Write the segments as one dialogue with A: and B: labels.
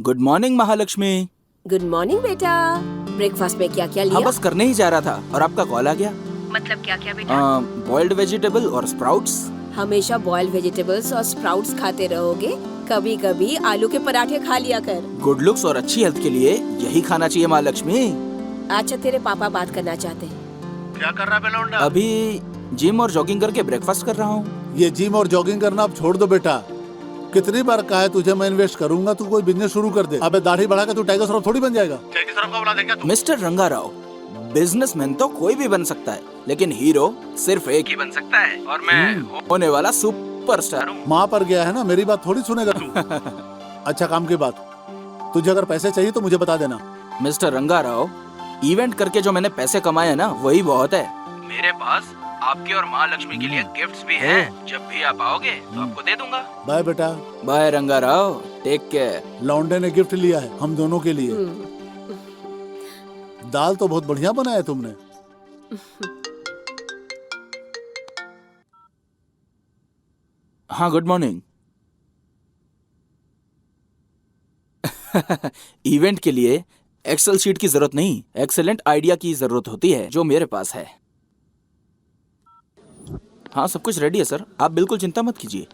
A: Good morning Mahalakshmi.
B: Good morning बेटा। Breakfast में क्या क्या लिया?
A: हाँ बस करने ही जा रहा था और आपका कॉल आ गया।
B: मतलब क्या क्या बेटा?
A: बॉइल्ड वेजिटेबल और स्प्राउट्स।
B: हमेशा बॉइल्ड वेजिटेबल्स और स्प्राउट्स खाते रहोगे? कभी कभी आलू के पराठे खा लिया कर।
A: गुड लुक्स और अच्छी हेल्थ के लिए यही खाना चाहिए महालक्ष्मी।
B: अच्छा तेरे पापा बात करना चाहते हैं।
C: क्या कर रहा है बेलौंडा?
A: अभी जिम और जॉगिंग करके ब्रेकफास्ट कर रहा हूँ।
C: ये जिम और जॉगिंग करना अब छोड़ दो बेटा। कितनी बार कहा है तुझे मैं इन्वेस्ट करूंगा, तू कोई बिजनेस शुरू कर दे। अबे दाढ़ी बढ़ा के तू टाइगर श्रॉफ थोड़ी बन जाएगा। टाइगर श्रॉफ को बुला दे क्या तू?
A: मिस्टर रंगाराव, बिजनेसमैन तो कोई भी बन सकता है, लेकिन हीरो सिर्फ एक ही बन सकता है और मैं होने वाला सुपरस्टार हूँ।
C: माँ पर गया है ना, मेरी बात थोड़ी सुनेगा तू। अच्छा काम की बात, तुझे अगर पैसे चाहिए तो मुझे बता देना।
A: मिस्टर रंगाराव, इवेंट करके जो मैंने पैसे कमाए हैं ना वही बहुत है। मेरे पास आपके और महालक्ष्मी के लिए गिफ्ट्स भी हैं। जब भी आप आओगे तो आपको दे दूंगा।
C: बाय बेटा।
A: Bye Rangarao, take care.
C: लौंडे ने गिफ्ट लिया है हम दोनों के लिए। दाल तो बहुत बढ़िया बनाया है तुमने।
A: हाँ गुड मॉर्निंग। इवेंट के लिए एक्सेल शीट की जरूरत नहीं, एक्सेलेंट आइडिया की जरूरत होती है, जो मेरे पास है। हाँ सब कुछ रेडी है सर, आप बिल्कुल चिंता मत कीजिए।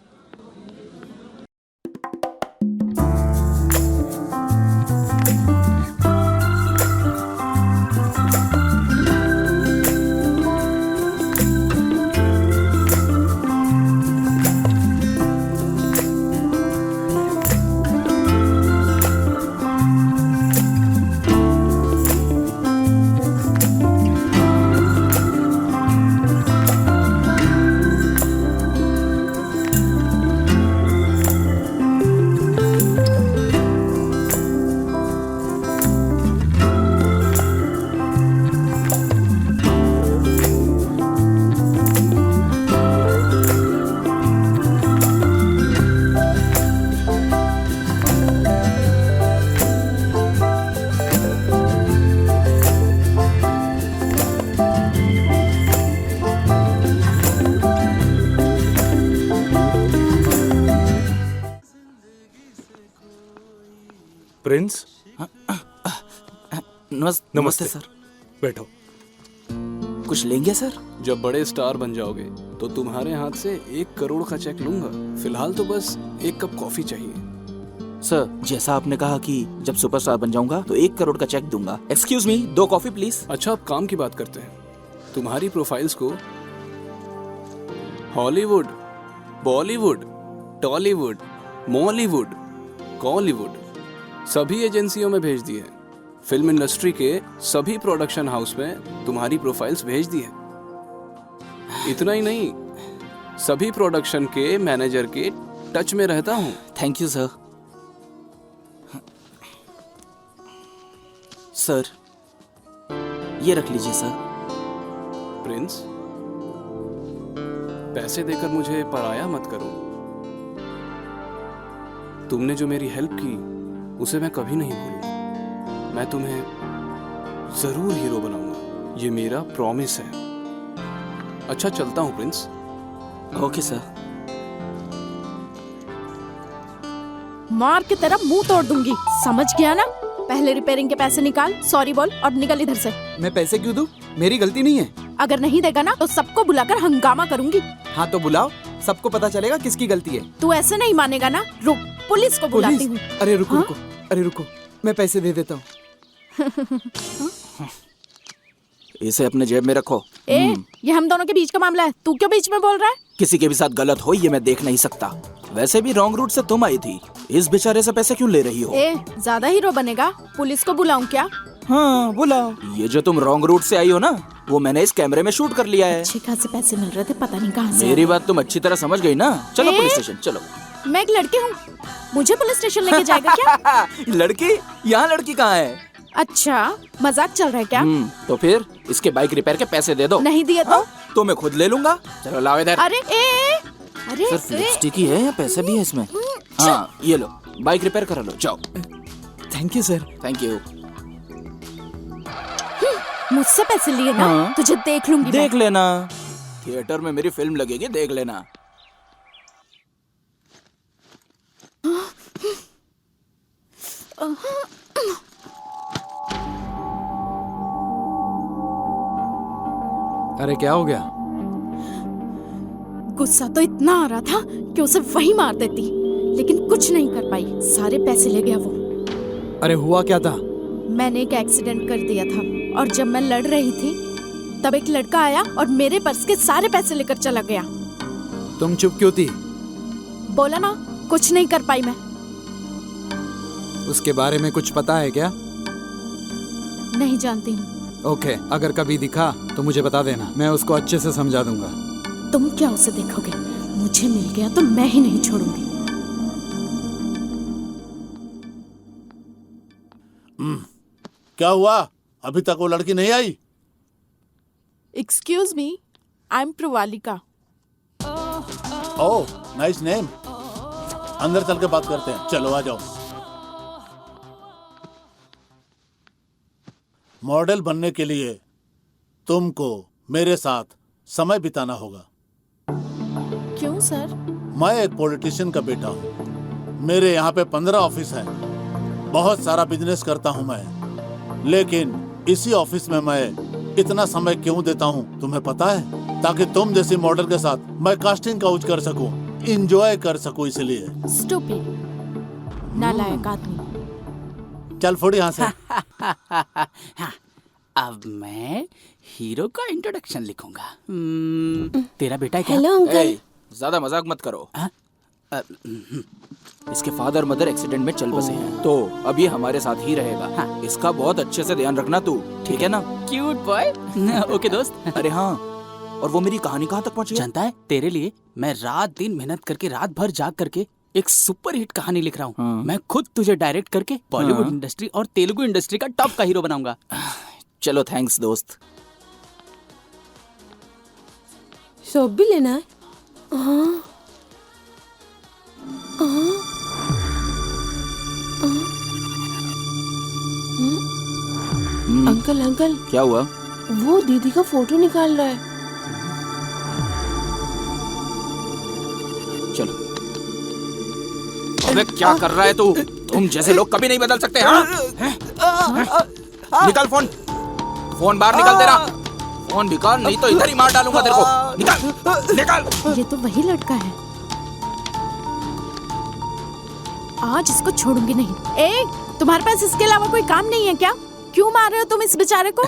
D: प्रिंस,
A: नमस्ते सर।
D: बैठो।
A: कुछ लेंगे सर?
D: जब बड़े स्टार बन जाओगे तो तुम्हारे हाथ से 1 करोड़ का चेक लूंगा। फिलहाल तो बस 1 कप कॉफी चाहिए।
A: सर जैसा आपने कहा कि जब सुपरस्टार बन जाऊंगा तो 1 करोड़ का चेक दूंगा। Excuse me, 2 coffee please.
D: अच्छा अब काम की बात करते हैं। तुम्हारी प्रोफाइल्स को हॉलीवुड, बॉलीवुड, टॉलीवुड, मॉलीवुड, कॉलीवुड सभी एजेंसियों में भेज दिए। फिल्म इंडस्ट्री के सभी प्रोडक्शन हाउस में तुम्हारी प्रोफाइल्स भेज दी है। इतना ही नहीं, सभी प्रोडक्शन के मैनेजर के टच में रहता हूँ।
A: Thank you sir. सर ये रख लीजिए सर।
D: प्रिंस, पैसे देकर मुझे पराया मत करो। तुमने जो मेरी हेल्प की उसे मैं कभी नहीं भूलूंगा। मैं तुम्हें जरूर हीरो बनाऊंगा, ये मेरा प्रॉमिस है। अच्छा चलता हूँ प्रिंस।
A: Okay sir.
E: मार के तेरा मुंह तोड़ दूंगी, समझ गया ना? पहले रिपेयरिंग के पैसे निकाल, सॉरी बोल और निकल इधर से।
A: मैं पैसे क्यों दूं? मेरी गलती नहीं है।
E: अगर नहीं देगा ना तो सबको बुलाकर हंगामा करूंगी।
A: हाँ तो बुलाओ, सबको पता चलेगा किसकी गलती है।
E: तू ऐसे नहीं मानेगा ना, रुक पुलिस को बुलाती हूँ।
A: अरे रुको
E: हाँ?
A: रुको, अरे रुको, मैं पैसे दे देता हूँ। इसे अपने जेब में रखो।
E: ये हम दोनों के बीच का मामला है, तू क्यों बीच में बोल रहा है?
A: किसी के भी साथ गलत हो ये मैं देख नहीं सकता। वैसे भी रॉन्ग रूट से तुम आई थी, इस बेचारे से पैसे क्यों ले रही हो?
E: ज्यादा हीरो बनेगा, पुलिस को बुलाऊं क्या?
A: हाँ बुलाओ। ये जो तुम रॉन्ग रूट से आई हो ना, वो मैंने इस कैमरे में शूट कर लिया है।
E: अच्छे खासे पैसे मिल रहे थे, पता नहीं कहाँ से।
A: मेरी बात तुम अच्छी तरह समझ गई ना? चलो पुलिस स्टेशन चलो।
E: मैं एक लड़की हूँ, मुझे पुलिस स्टेशन लेके जाएगा क्या?
A: लड़की? यहाँ लड़की कहाँ है?
E: अच्छा मजाक चल रहा है क्या?
A: तो फिर इसके बाइक रिपेयर के पैसे दे दो।
E: नहीं दिए तो
A: मैं खुद ले लूंगा। चलो लाओ इधर।
E: अरे
A: सिर्फ लिपस्टिक ही है या पैसे भी है इसमें? हाँ ये लो, बाइक रिपेयर करा लो, जाओ। Thank you sir. Thank you.
E: मुझसे पैसे लिए ना?
A: हाँ।
E: तुझे देख लूंगी।
A: देख लेना, थिएटर में मेरी फिल्म लगेगी, देख लेना।
F: अरे क्या हो गया?
E: गुस्सा तो इतना आ रहा था कि उसे वही मार देती, लेकिन कुछ नहीं कर पाई। सारे पैसे ले गया वो।
F: अरे हुआ क्या था?
E: मैंने एक एक्सीडेंट कर दिया था और जब मैं लड़ रही थी तब एक लड़का आया और मेरे पर्स के सारे पैसे लेकर चला गया।
F: तुम चुप क्यों थी?
E: बोला ना, कुछ नहीं कर पाई मैं।
F: उसके बारे में कुछ पता है क्या?
E: नहीं जानती हूँ।
F: ओके, अगर कभी दिखा तो मुझे बता देना, मैं उसको अच्छे से समझा दूंगा।
E: तुम क्या उसे देखोगे? मुझे मिल गया तो मैं ही नहीं छोड़ूंगी।
C: क्या हुआ? अभी तक वो लड़की नहीं आई?
E: Excuse me, I am Pravalika.
C: Oh, nice name. अंदर चल के बात करते हैं, चलो आ जाओ। मॉडल बनने के लिए तुमको मेरे साथ समय बिताना होगा।
E: क्यों सर?
C: मैं एक पॉलिटिशियन का बेटा हूँ। मेरे यहाँ पे 15 ऑफिस है। बहुत सारा बिजनेस करता हूँ मैं, लेकिन इसी ऑफिस में मैं इतना समय क्यों देता हूँ तुम्हें पता है? ताकि तुम जैसी मॉडल के साथ मैं कास्टिंग काउच कर सकूं, इंजॉय कर सकूं, इसलिए।
E: स्टूपिड, नालायक आदमी।
C: चल फोड़ यहाँ से।
A: अब मैं हीरो का इंट्रोडक्शन लिखूंगा। तेरा बेटा है क्या?
B: Hello uncle.
A: ज्यादा मजाक मत करो। इसके फादर मदर एक्सीडेंट में चल बसे हैं, तो अब ये हमारे साथ ही रहेगा। इसका बहुत अच्छे से ध्यान रखना तू, ठीक है ना?
G: Cute boy. ओके दोस्त।
A: अरे हाँ, और वो मेरी कहानी कहाँ तक पहुँची?
G: जानता है, तेरे लिए मैं रात दिन मेहनत करके, रात भर जाग करके एक सुपर हिट कहानी लिख रहा हूँ।
A: हाँ।
G: मैं खुद तुझे डायरेक्ट करके बॉलीवुड
A: हाँ।
G: इंडस्ट्री और तेलुगु इंडस्ट्री का टॉप का हीरो बनाऊंगा।
A: चलो थैंक्स दोस्त।
B: सोप भी लेना है? हाँ। अंकल अंकल,
A: क्या हुआ?
B: वो दीदी का फोटो निकाल रहा है।
A: चलो। अबे क्या कर रहा है तू? तुम जैसे लोग कभी नहीं बदल सकते। हाँ? निकाल फोन, फोन बाहर निकाल तेरा। फोन निकाल, नहीं तो इधर ही मार डालूंगा तेरे को। निकाल, निकाल।
E: ये तो वही लड़का है। आज इसको छोड़ूंगी नहीं। ए, तुम्हारे पास इसके अलावा कोई काम नहीं है क्या? क्यों मार रहे हो तुम इस बेचारे को?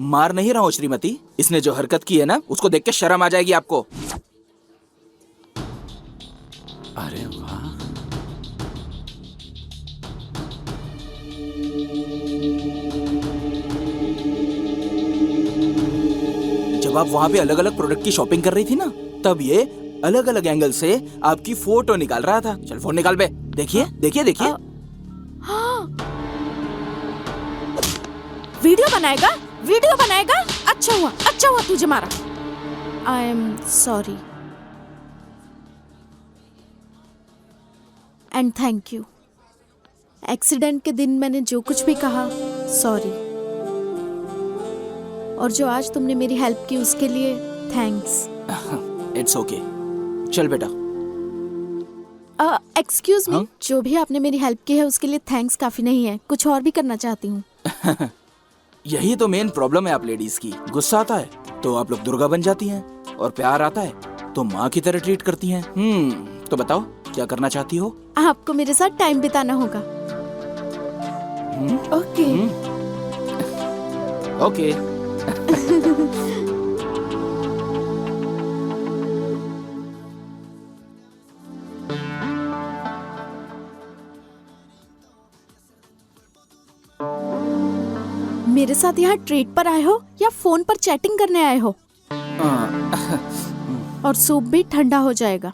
A: मार नहीं रहा हूँ श्रीमती, इसने जो हरकत की है ना, उसको देख के शर्म आ जाएगी आपको।
D: अरे वाह,
A: जब आप वहाँ पे अलग अलग प्रोडक्ट की शॉपिंग कर रही थी ना, तब ये अलग अलग एंगल से आपकी फोटो निकाल रहा था। चल फोन निकाल बे। देखिए देखिए देखिए।
E: वीडियो बनाएगा? वीडियो बनाएगा? अच्छा हुआ तुझे मारा। I am sorry and thank you. Accident के दिन मैंने जो कुछ भी कहा, सॉरी। और जो आज तुमने मेरी हेल्प की उसके लिए थैंक्स।
A: It's okay. चल बेटा।
E: एक्सक्यूज मी,
A: हाँ?
E: जो भी आपने मेरी हेल्प की है उसके लिए थैंक्स काफी नहीं है, कुछ और भी करना चाहती हूँ।
A: यही तो मेन प्रॉब्लम है आप लेडीज की। गुस्सा आता है तो आप लोग दुर्गा बन जाती हैं, और प्यार आता है तो माँ की तरह ट्रीट करती हैं। तो बताओ क्या करना चाहती हो?
E: आपको मेरे साथ टाइम बिताना होगा।
B: ओके।
A: ओके।
E: मेरे साथ यहाँ ट्रीट पर आए हो या फोन पर चैटिंग करने आए हो? और सूप भी ठंडा हो जाएगा।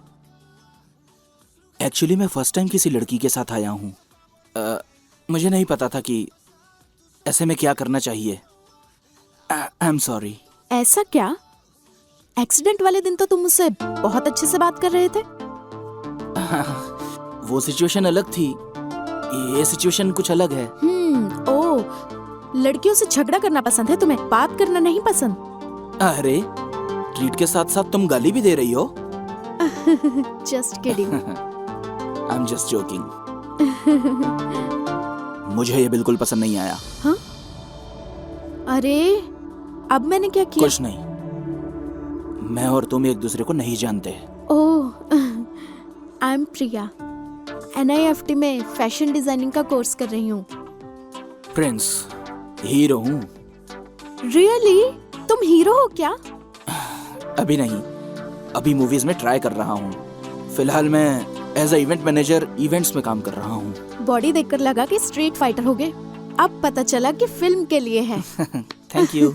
A: एक्चुअली मैं फर्स्ट टाइम किसी लड़की के साथ आया हूँ। मुझे नहीं पता था कि ऐसे में क्या करना चाहिए। I am sorry.
E: ऐसा क्या? एक्सीडेंट वाले दिन तो तुम मुझसे बहुत अच्छे से बात कर रहे थे।
A: वो सिचुएशन अलग थी, ये सिचुएशन कुछ अलग है।
E: ओह, लड़कियों से झगड़ा करना पसंद है तुम्हें, बात करना नहीं पसंद।
A: अरे ट्रीट के साथ साथ तुम गाली भी दे रही हो।
E: Just kidding.
A: I am just joking. मुझे ये बिल्कुल पसंद नहीं आया।
E: हाँ? अरे अब मैंने क्या किया?
A: कुछ नहीं, मैं और तुम एक दूसरे को नहीं जानते।
E: ओह, आई एम प्रिया। NIFT में फैशन डिजाइनिंग का कोर्स कर रही हूँ।
A: प्रिंस, हीरो हूँ।
E: रियली? तुम हीरो हो क्या?
A: अभी नहीं, अभी मूवीज में ट्राई कर रहा हूँ। फिलहाल मैं as a event manager events में काम कर रहा हूँ।
E: बॉडी देखकर लगा कि स्ट्रीट फाइटर होगे। अब पता चला कि फिल्म के लिए है।
A: Thank you.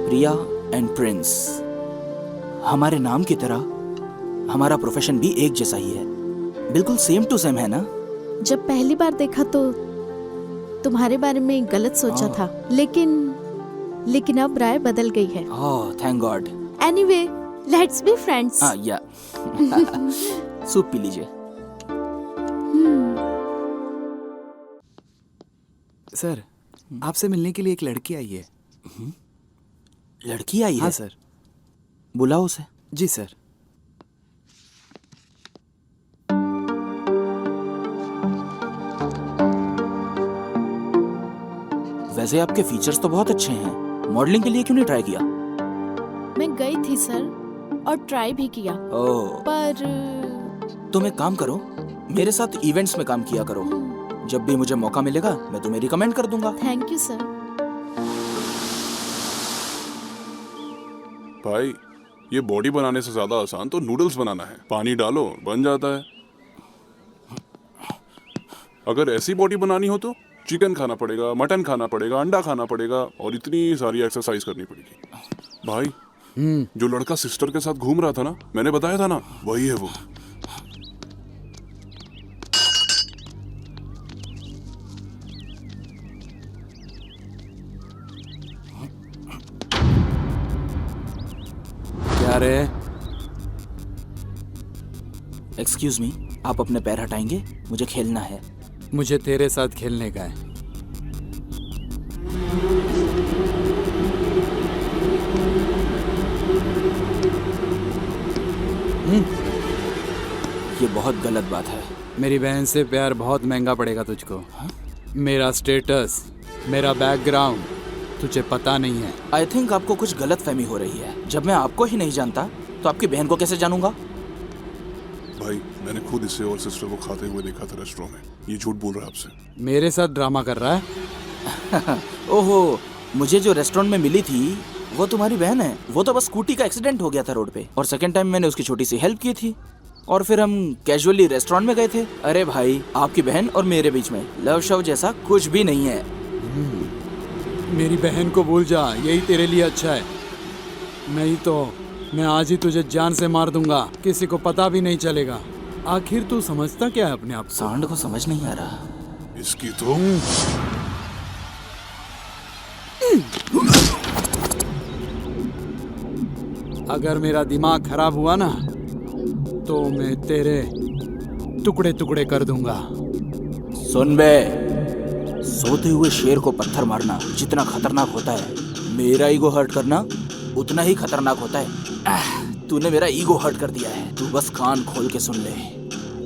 A: Priya and Prince, हमारे नाम की तरह हमारा प्रोफेशन भी एक जैसा ही है, बिल्कुल सेम टू सेम है ना?
E: जब पहली बार देखा तो तुम्हारे बारे में गलत सोचा था, लेकिन अब राय बदल गई है।
A: Oh, thank God.
E: Anyway, let's be friends.
A: या सूप पी लीजिए।
F: सर, आपसे मिलने के लिए एक लड़की आई है।
A: लड़की आई है?
F: हाँ सर।
A: बुलाओ उसे।
F: जी सर।
A: वैसे आपके फीचर्स तो बहुत अच्छे हैं, मॉडलिंग के लिए क्यों नहीं ट्राई किया?
E: मैं गई थी सर, और ट्राई भी किया,
A: ओह,
E: पर
A: तुम एक काम करो, मेरे साथ इवेंट्स में काम किया करो। जब भी मुझे मौका मिलेगा मैं तुम्हें रिकमेंड कर दूंगा।
E: Thank you sir.
H: भाई, ये बॉडी बनाने से ज्यादा आसान तो नूडल्स बनाना है। पानी डालो, बन जाता है। अगर ऐसी बॉडी बनानी हो तो चिकन खाना पड़ेगा, मटन खाना पड़ेगा, अंडा खाना पड़ेगा और इतनी सारी एक्सरसाइज करनी पड़ेगी। भाई, जो लड़का सिस्टर के साथ घूम रहा था ना, मैंने बताया था ना, वही है वो।
F: क्या रे?
A: एक्सक्यूज मी, आप अपने पैर हटाएंगे? मुझे खेलना है।
F: मुझे तेरे साथ खेलने का है।
A: ये बहुत गलत बात है।
F: मेरी बहन से प्यार बहुत महंगा पड़ेगा तुझको। मेरा स्टेटस, मेरा बैकग्राउंड तुझे पता नहीं है।
A: आई थिंक आपको कुछ गलत फहमी हो रही है। जब मैं आपको ही नहीं जानता तो आपकी बहन को कैसे जानूंगा?
H: भाई, मैंने खुद इसे और सिस्टर को खाते हुए देखा था रेस्टोरेंट में। ये झूठ बोल रहा है आपसे।
F: मेरे साथ ड्रामा कर रहा है?
A: ओहो, मुझे जो रेस्टोरेंट में मिली थी वो तुम्हारी बहन है। वो तो बस स्कूटी का एक्सीडेंट हो गया था रोड पे, और सेकंड टाइम मैंने उसकी छोटी सी हेल्प की थी, और फिर हम कैजुअली रेस्टोरेंट में गए थे। अरे भाई, आपकी बहन और मेरे बीच में लव शव जैसा कुछ भी नहीं है।
F: मेरी बहन को भूल जा, यही तेरे लिए अच्छा है। नहीं तो मैं आज ही तुझे जान से मार दूंगा, किसी को पता भी नहीं चलेगा। आखिर तू समझता क्या है अपने आप को?
A: सांड को समझ नहीं आ रहा।
H: इसकी तो
F: अगर मेरा दिमाग खराब हुआ ना तो मैं तेरे टुकड़े टुकड़े कर दूंगा।
A: सुन बे, सोते हुए शेर को पत्थर मारना जितना खतरनाक होता है, मेरा ईगो हर्ट करना उतना ही खतरनाक होता है। तूने मेरा ईगो हर्ट कर दिया है। तू बस कान खोल के सुन ले।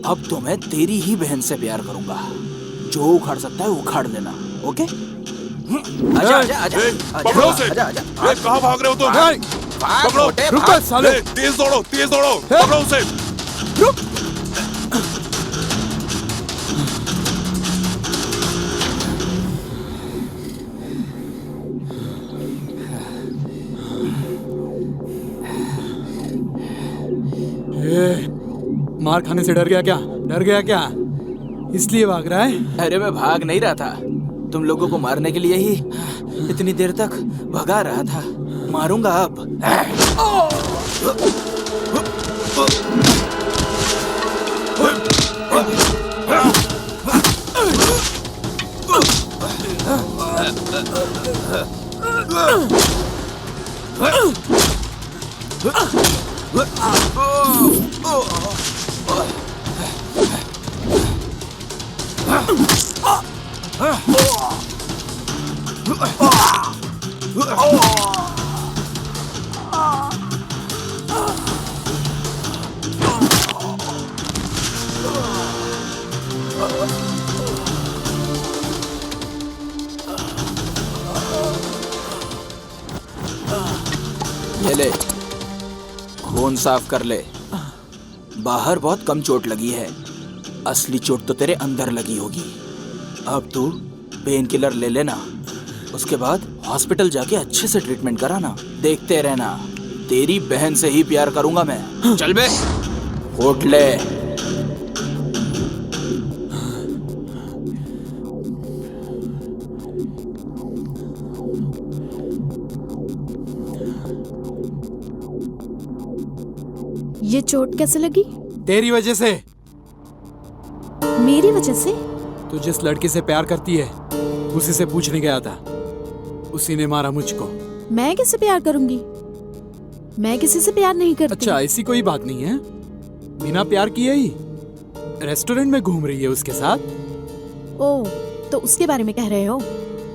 A: अब तो मैं तेरी ही बहन से प्यार करूंगा। जो उखाड़ सकता है उखाड़ लेना, ओके? आजा आजा आजा
H: पकड़ो उसे।
A: आजा आजा।
H: कहाँ भाग रहे हो तुम?
A: भाग
H: पकड़ो।
A: मोटे,
F: रुक
A: भाग।
F: साले।
H: तेज दौड़ो, तेज दौड़ो। पकड़ो उसे।
F: रुक। मार खाने से डर गया क्या? डर गया क्या? इसलिए भाग रहा है?
A: अरे मैं भाग नहीं रहा था, तुम लोगों को मारने के लिए ही इतनी देर तक भगा रहा था। मारूंगा अब। खून साफ कर ले। बाहर बहुत कम चोट लगी है, असली चोट तो तेरे अंदर लगी होगी। अब तू पेन किलर ले लेना, उसके बाद हॉस्पिटल जाके अच्छे से ट्रीटमेंट कराना। देखते रहना, तेरी बहन से ही प्यार करूंगा मैं। चल बे, उठ ले।
E: ये चोट कैसे लगी?
F: तेरी वजह से।
E: मेरी वजह से?
F: तू जिस लड़की से प्यार करती है उसी से पूछने गया था, उसी ने मारा मुझको।
E: मैं किससे प्यार करूंगी? मैं किसी से प्यार नहीं करती।
F: अच्छा, ऐसी कोई बात नहीं है। बिना प्यार किए ही रेस्टोरेंट में घूम रही है उसके साथ।
E: ओह, तो उसके बारे में कह रहे हो?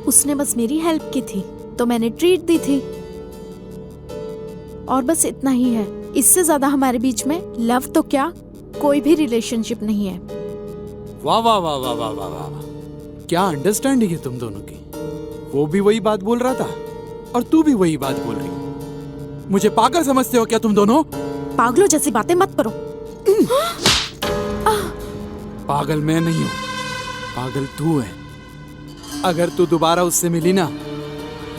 E: उसने बस मेरी हेल्प की थी तो मैंने ट्रीट दी थी, और बस इतना ही है। इससे ज्यादा हमारे बीच में लव तो क्या, कोई भी रिलेशनशिप नहीं है।
F: वाह वाह वाह वाह वाह वाह वाह, क्या अंडरस्टैंडिंग है तुम दोनों की। वो भी वही बात बोल रहा था और तू भी वही बात बोल रही। मुझे पागल समझते हो क्या तुम दोनों?
E: पागलों जैसी बातें मत करो।
F: पागल मैं नहीं हूँ, पागल तू है। अगर तू दोबारा उससे मिली ना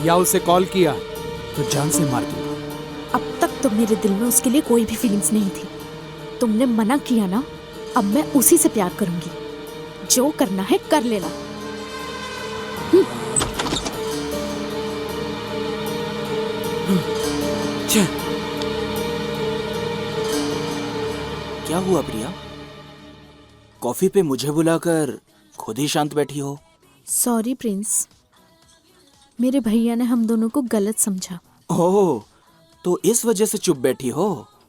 F: या उसे कॉल किया तो जान से मार दूंगा।
E: अब तक तो मेरे दिल में उसके लिए कोई भी फीलिंग्स नहीं थी। तुमने मना किया ना, अब मैं उसी से प्यार करूंगी। जो करना है कर लेना।
A: क्या हुआ प्रिया? कॉफी पे मुझे बुलाकर खुद ही शांत बैठी हो।
E: सॉरी प्रिंस, मेरे भैया ने हम दोनों को गलत समझा।
A: ओह, तो इस वजह से चुप बैठी हो?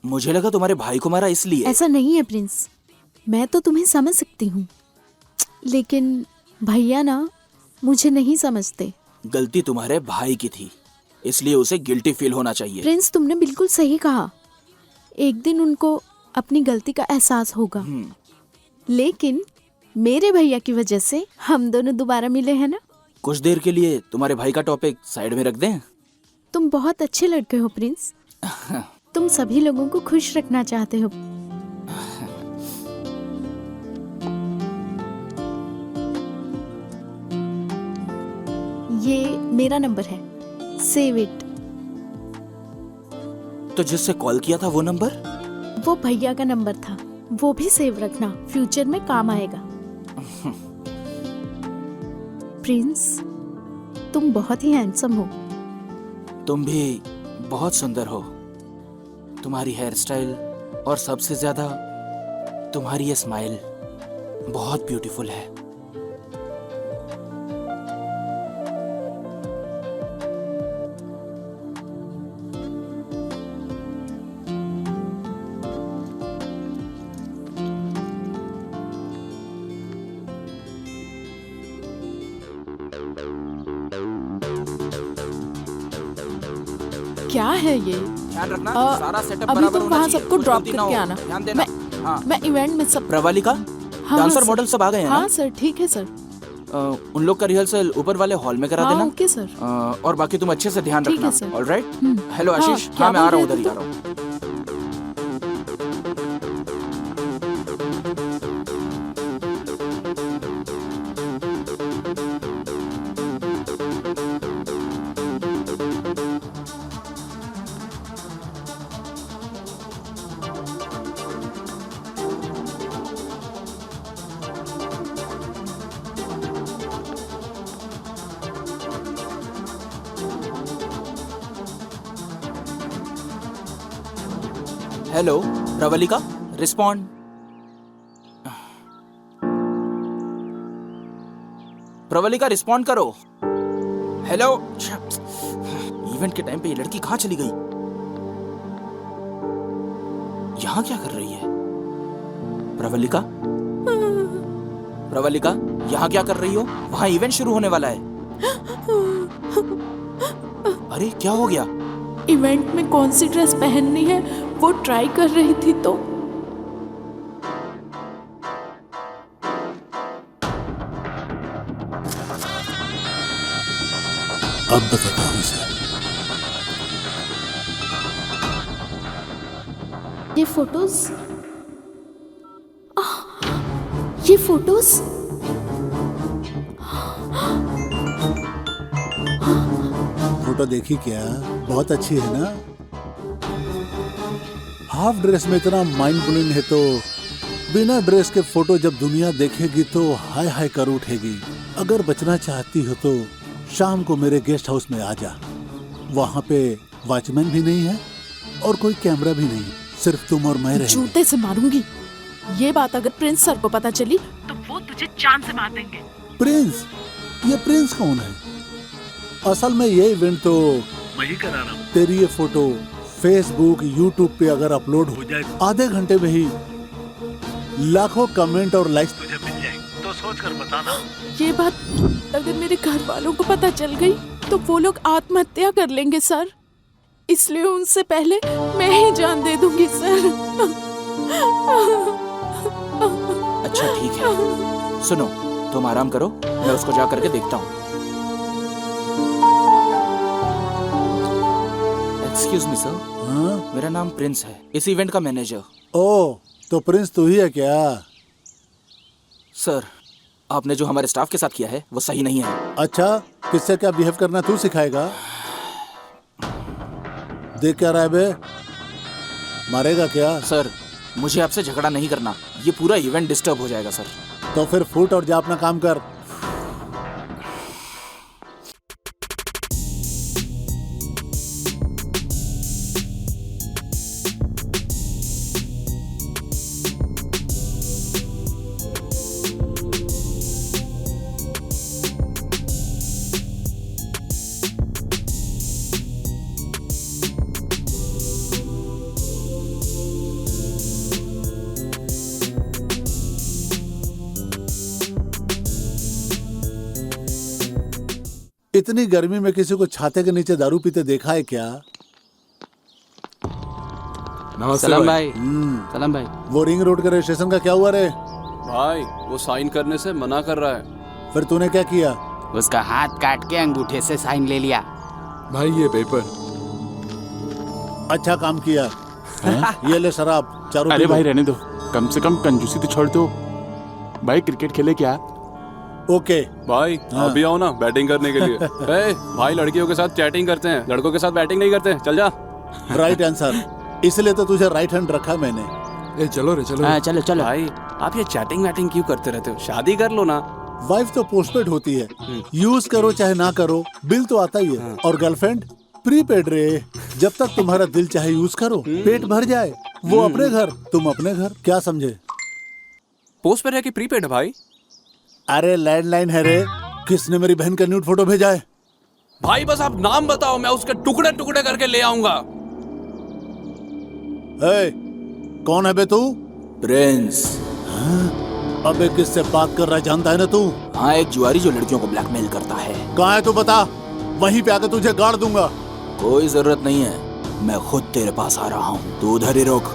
A: मुझे लगा तुम्हारे भाई को मारा इसलिए।
E: ऐसा नहीं है प्रिंस, मैं तो तुम्हें समझ सकती हूँ, लेकिन भैया ना मुझे नहीं समझते।
A: गलती तुम्हारे भाई की थी, इसलिए उसे गिल्टी फील होना चाहिए।
E: प्रिंस, तुमने बिल्कुल सही कहा। एक दिन उनको अपनी गलती का एहसास होगा, लेकिन मेरे भैया की वजह से हम दोनों दोबारा मिले हैं ना।
A: कुछ देर के लिए तुम्हारे भाई का टॉपिक साइड में रख दें।
E: तुम बहुत अच्छे लड़के हो प्रिंस। तुम सभी लोगों को खुश रखना चाहते हो। ये मेरा नंबर है, सेव इट।
A: तो जिससे कॉल किया था वो नंबर?
E: वो भैया का नंबर था, वो भी सेव रखना, फ्यूचर में काम आएगा। प्रिंस, तुम बहुत ही हैंडसम हो।
A: तुम भी बहुत सुंदर हो। तुम्हारी हेयर स्टाइल और सबसे ज्यादा तुम्हारी ये स्माइल बहुत ब्यूटीफुल है।
E: क्या है ये?
A: ध्यान रखना, सारा सेटअप
E: अभी
A: बराबर
E: तुम
A: होना
E: वहाँ
A: चाहिए,
E: सबको
A: कोई
E: ड्रॉप
A: गलती ना
E: करके
A: हो।
E: आना।
A: ध्यान देना। हाँ।
E: मैं इवेंट में सब।
A: प्रवालिका,
E: हाँ,
A: डांसर
E: सर।
A: मॉडल सब आ गए हैं
E: हाँ
A: ना?
E: सर, ठीक है सर।
A: उन लोग का रिहर्सल ऊपर वाले हॉल में करा
E: हाँ,
A: देना।
E: Okay sir.
A: और बाकी तुम अच्छे से ध्यान
E: ठीक
A: रखना।
E: है, सर।
A: ऑलराइट।
E: हम्म।
A: हेलो
E: हाँ,
A: आशीष।
E: क्या
A: हाँ, मैं आ रहा
E: बोल
A: हूँ,
E: रहे
A: उधर ही
E: थे
A: आ रहा हूँ। Hello Pravalika, respond. Pravalika, respond करो। हेलो। इवेंट के टाइम पे ये लड़की कहाँ चली गई? यहाँ क्या कर रही है? प्रवलिका, प्रवलिका, यहाँ क्या कर रही हो? वहाँ इवेंट शुरू होने वाला है। अरे क्या हो गया?
E: इवेंट में कौन सी ड्रेस पहननी है वो ट्राई कर रही थी तो
C: अब बताता हूँ इसे।
E: ये फोटोज, ये फोटोज,
C: फोटो देखी क्या? बहुत अच्छी है ना? हाफ ड्रेस में इतना माइंड ब्लोइंग है तो बिना ड्रेस के फोटो जब दुनिया देखेगी तो हाय हाय कर उठेगी। अगर बचना चाहती हो तो शाम को मेरे गेस्ट हाउस में आ जा। वहाँ पे वॉचमैन भी नहीं है और कोई कैमरा भी नहीं, सिर्फ तुम और मैं रहेंगे।
E: जूते से मारूंगी। ये बात अगर प्रिंस सर को पता चली तो वो तुझे जान से मार देंगे।
C: प्रिंस? ये प्रिंस कौन है? असल में ये इवेंट तो मैं ही करा रहा हूँ। तेरी ये फोटो फेसबुक यूट्यूब पे अगर अपलोड हो जाए आधे घंटे में ही लाखों कमेंट और लाइक्स तुझे मिल जाएंगे, तो सोच कर बताना।
E: ये बात अगर मेरे घर वालों को पता चल गई तो वो लोग आत्महत्या कर लेंगे सर, इसलिए उनसे पहले मैं ही जान दे दूंगी सर।
A: अच्छा ठीक है, सुनो तुम आराम करो, मैं उसको जा करके देखता हूँ। एक्सक्यूज मी सर, मेरा नाम प्रिंस है, इस इवेंट का मैनेजर।
C: ओ, तो प्रिंस तू ही है क्या?
A: सर, आपने जो हमारे स्टाफ के साथ किया है वो सही नहीं है।
C: अच्छा, किससे क्या बिहेव करना तू सिखाएगा? देख क्या रहा है बे? मारेगा क्या?
A: सर, मुझे आपसे झगड़ा नहीं करना, ये पूरा इवेंट डिस्टर्ब हो जाएगा सर।
C: तो फिर फूट और जा अपना काम कर। इतनी गर्मी में किसी को छाते के नीचे दारू पीते देखा है क्या?
D: सलाम भाई।
G: सलाम भाई।
C: वो रिंग रोड के रजिस्ट्रेशन का क्या हुआ रे?
D: भाई वो साइन करने से मना कर रहा है।
C: फिर तूने क्या किया?
G: उसका हाथ काट के अंगूठे से साइन ले लिया।
F: भाई ये पेपर।
C: अच्छा काम किया। ये ले शराब, चारों
I: अरे
C: पी लो।
I: भाई रहने दो, कम से कम कंजूसी तो छोड़ दो। भाई क्रिकेट खेले क्या?
C: ओके
D: भाई
C: हाँ।
D: अभी आओ ना बैटिंग करने के लिए। ए, भाई लड़कियों के साथ चैटिंग करते हैं, लड़कों के साथ बैटिंग नहीं करते, चल जा।
C: राइट आंसर, इसलिए तो तुझे राइट हैंड रखा मैंने।
F: ए चलो रे चलो।
G: हाँ चलो चलो।
D: भाई आप ये चैटिंग वैटिंग क्यों करते रहते हो? शादी कर लो ना।
C: वाइफ तो पोस्टपेड होती है, यूज करो चाहे ना करो, बिल तो आता ही है। और गर्लफ्रेंड प्रीपेड रे, जब तक तुम्हारा दिल चाहे यूज करो, पेट भर जाए, वो अपने घर तुम अपने घर। क्या समझे?
D: पोस्ट पे रह के प्रीपेड है भाई।
C: अरे लैंडलाइन है रे। किसने मेरी बहन का न्यूड फोटो भेजा है?
D: भाई बस आप नाम बताओ, मैं उसके टुकड़े टुकड़े करके ले आऊंगा।
C: कौन है बे तू?
A: प्रिंस।
C: अबे किससे बात कर रहा है जानता है ना तू?
A: हाँ, एक जुआरी जो लड़कियों को ब्लैकमेल करता है।
C: कहाँ है तू बता, वहीं पे आकर तुझे गाड़ दूंगा।
A: कोई जरूरत नहीं है, मैं खुद तेरे पास आ रहा हूँ, तू उधर ही रोक।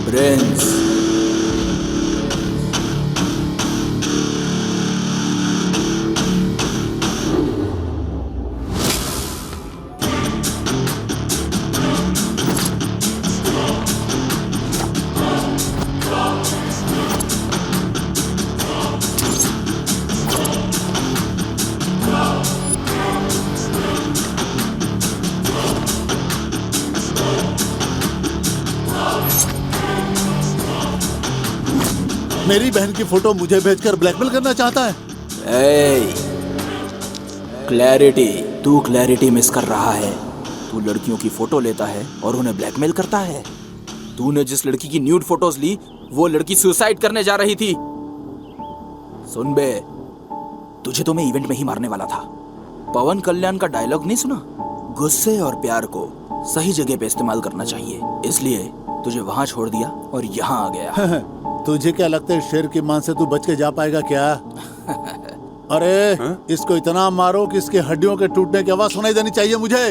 A: प्रिंस।
C: मेरी बहन की फोटो मुझे भेजकर ब्लैकमेल करना चाहता है?
A: क्लैरिटी, तू क्लैरिटी मिस कर रहा है। तू लड़कियों की फोटो लेता है और उन्हें ब्लैकमेल करता है। तूने जिस लड़की की न्यूड फोटोज ली वो लड़की सुसाइड करने जा रही थी। सुन बे, तुझे तो मैं इवेंट में ही मारने वाला था। पवन कल्याण का डायलॉग नहीं सुना? गुस्से और प्यार को सही जगह पे इस्तेमाल करना चाहिए, इसलिए तुझे वहां छोड़ दिया और यहाँ आ गया।
C: तुझे क्या लगता है शेर की मान से तू बच के जा पाएगा क्या? अरे इसको इतना मारो कि इसके हड्डियों के टूटने की आवाज सुनाई देनी चाहिए मुझे।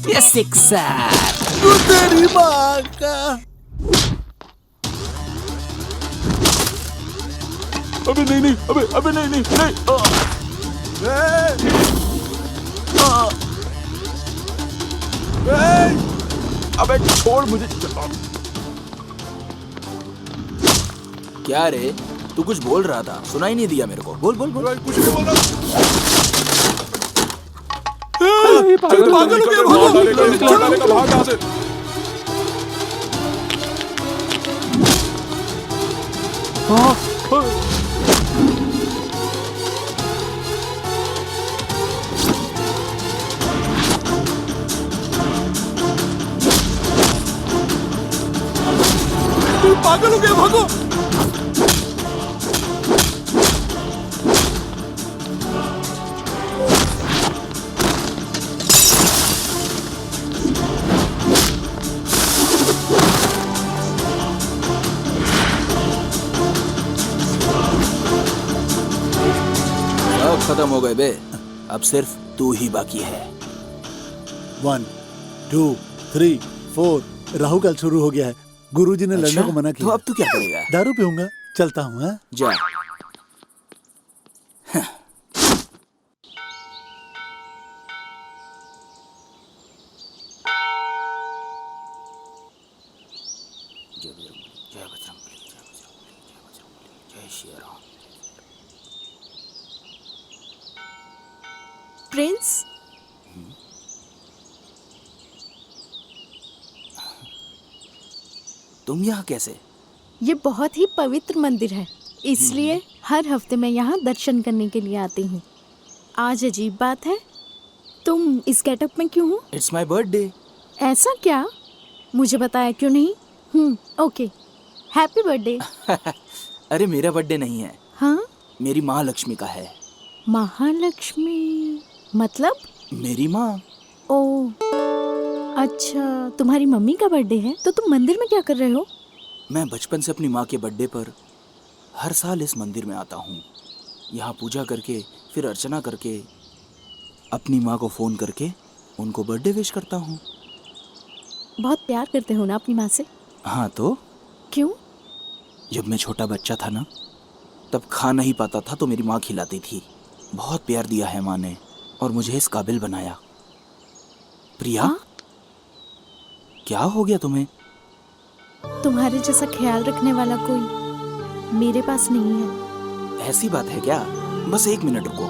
G: ये सिक्सर।
C: तू तेरी माँ का।
H: अबे नहीं नहीं, अबे नहीं नहीं नहीं। अबे छोड़ मुझे।
A: क्या रे, तू कुछ बोल रहा था, सुनाई नहीं दिया मेरे को। बोल बोल बोल।
H: कुछ नहीं बोला।
C: पागल हो गया, भागो।
H: निकल भाग यहाँ से।
C: पागल हो गया, भागो।
A: सब खत्म हो गए बे, अब सिर्फ तू ही बाकी है।
C: 1 2 3 4 राहु काल शुरू हो गया है। गुरुजी ने लड़ने को मना
A: तो
C: किया।
A: अब तू क्या करेगा?
C: दारू पीऊंगा, चलता हूँ। हाँ?
A: जा। जय बजरंगबली, जय बजरंगबली, जय बजरंगबली, जय बजरंगबली, जय श्री राम।
E: प्रिंस,
A: तुम यहाँ कैसे?
E: ये बहुत ही पवित्र मंदिर है, इसलिए हर हफ्ते मैं यहाँ दर्शन करने के लिए आती हूँ। आज अजीब बात है, तुम इस गेटअप में क्यों हो?
A: It's my birthday.
E: ऐसा क्या? मुझे बताया क्यों नहीं? Okay, happy birthday.
A: अरे मेरा बर्थडे नहीं है,
E: हाँ,
A: मेरी माँ लक्ष्मी का है।
E: महालक्ष्मी मतलब?
A: मेरी माँ।
E: ओ अच्छा, तुम्हारी मम्मी का बर्थडे है, तो तुम मंदिर में क्या कर रहे हो?
A: मैं बचपन से अपनी माँ के बर्थडे पर हर साल इस मंदिर में आता हूँ। यहाँ पूजा करके, फिर अर्चना करके, अपनी माँ को फ़ोन करके उनको बर्थडे विश करता हूँ।
E: बहुत प्यार करते हो ना अपनी माँ से?
A: हाँ तो
E: क्यों?
A: जब मैं छोटा बच्चा था ना, तब खा नहीं पाता था तो मेरी माँ खिलाती थी। बहुत प्यार दिया है माँ ने और मुझे इस काबिल बनाया। प्रिया,
E: हाँ?
A: क्या हो गया तुम्हें?
E: तुम्हारे जैसा ख्याल रखने वाला कोई मेरे पास नहीं है।
A: ऐसी बात है क्या? बस 1 मिनट रुको,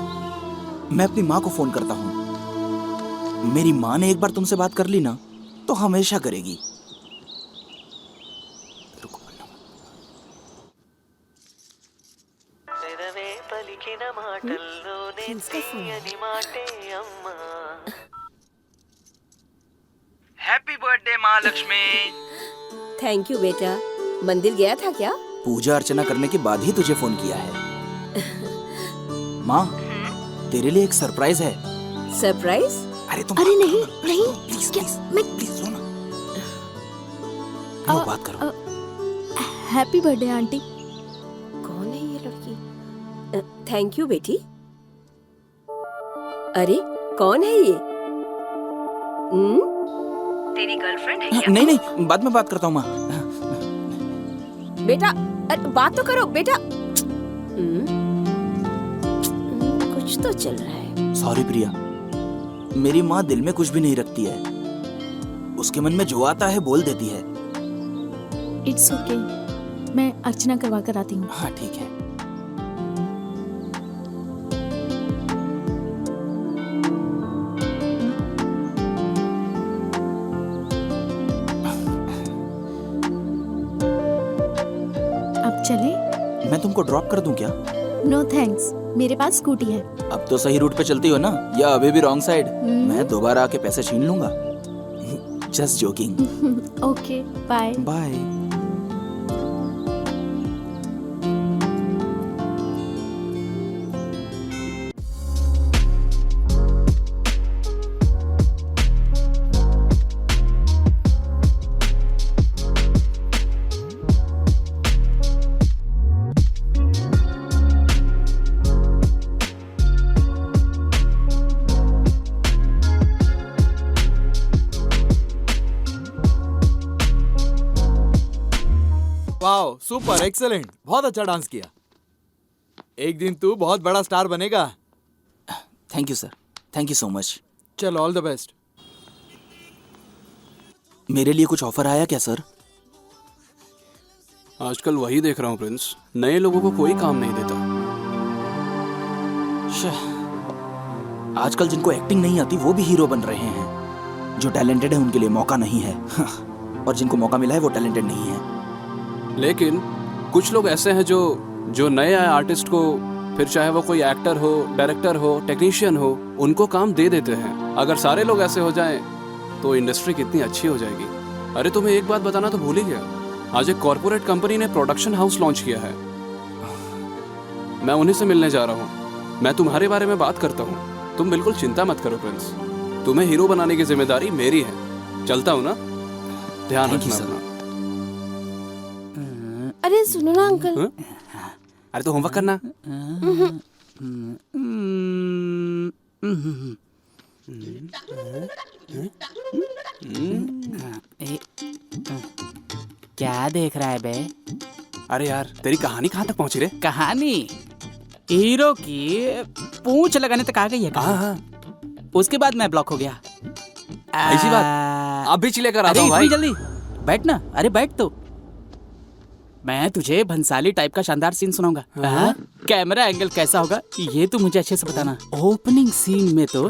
A: मैं अपनी माँ को फोन करता हूँ। मेरी माँ ने एक बार तुमसे बात कर ली ना तो हमेशा करेगी। रुको बोलना।
J: हैप्पी बर्थडे माँ लक्ष्मी।
B: थैंक यू बेटा। मंदिर गया था क्या?
A: पूजा अर्चना करने के बाद ही तुझे फोन किया है। माँ, तेरे लिए एक सरप्राइज है।
B: सरप्राइज?
A: अरे तुम
E: अरे नहीं नहीं,
A: प्लीज
E: क्या?
A: प्लीज
E: मैं
A: प्लीज लो ना। लो बात करो।
E: Happy birthday aunty.
B: कौन है ये लड़की? थैंक यू बेटी। अरे कौन है ये? तेरी गर्लफ्रेंड है क्या?
A: नहीं नहीं, बाद में बात करता हूँ माँ।
B: बेटा अरे बात तो करो बेटा। कुछ तो चल रहा है।
A: सॉरी प्रिया, मेरी माँ दिल में कुछ भी नहीं रखती है। उसके मन में जो आता है बोल देती है।
E: इट्स ओके, मैं अर्चना करवा कर आती हूँ।
A: हाँ ठीक है।
E: अब चले?
A: मैं तुमको ड्रॉप कर दूं क्या?
E: नो थैंक्स, मेरे पास स्कूटी है।
A: अब तो सही रूट पे चलती हो ना, या अभी भी रॉन्ग साइड? मैं दोबारा आके पैसे छीन लूंगा। Just joking.
E: Okay, bye
A: bye.
F: Wow, super, excellent, बहुत अच्छा डांस किया। एक दिन तू बहुत बड़ा स्टार बनेगा।
A: Thank you sir, thank you so much.
F: चल, ऑल द बेस्ट।
A: मेरे लिए कुछ ऑफर आया क्या सर?
D: आजकल वही देख रहा हूँ प्रिंस, नए लोगों को कोई काम नहीं देता।
A: आजकल जिनको एक्टिंग नहीं आती वो भी हीरो बन रहे हैं। जो टैलेंटेड है उनके लिए मौका नहीं है। और जिनको मौका मिला है वो टैलेंटेड नहीं है।
D: लेकिन कुछ लोग ऐसे हैं जो नए आए आर्टिस्ट को, फिर चाहे वो कोई एक्टर हो, डायरेक्टर हो, टेक्नीशियन हो, उनको काम दे देते हैं। अगर सारे लोग ऐसे हो जाएं तो इंडस्ट्री कितनी अच्छी हो जाएगी। अरे तुम्हें एक बात बताना तो भूल ही गया, आज एक कॉर्पोरेट कंपनी ने प्रोडक्शन हाउस लॉन्च किया है। मैं उन्हीं से मिलने जा रहा हूँ। मैं तुम्हारे बारे में बात करता हूँ, तुम बिल्कुल चिंता मत करो प्रिंस। तुम्हें हीरो बनाने की जिम्मेदारी मेरी है। चलता हूँ ना, ध्यान रखना अपना।
K: अरे सुनो ना अंकल।
D: अरे तो होमवर्क करना।
G: क्या देख रहा है बे?
D: अरे यार, तेरी कहानी कहाँ तक पहुंची रे?
G: कहानी हीरो की पूंछ लगाने तक आ गई है।
D: हाँ।
G: उसके बाद मैं ब्लॉक हो गया।
D: ऐसी बात? अब भी चिल्ले कर आता हूँ भाई।
G: जल्दी बैठ ना। अरे बैठ तो, मैं तुझे भंसाली टाइप का शानदार सीन सुनाऊंगा। कैमरा एंगल कैसा होगा ये तू मुझे अच्छे से बताना। ओपनिंग सीन में तो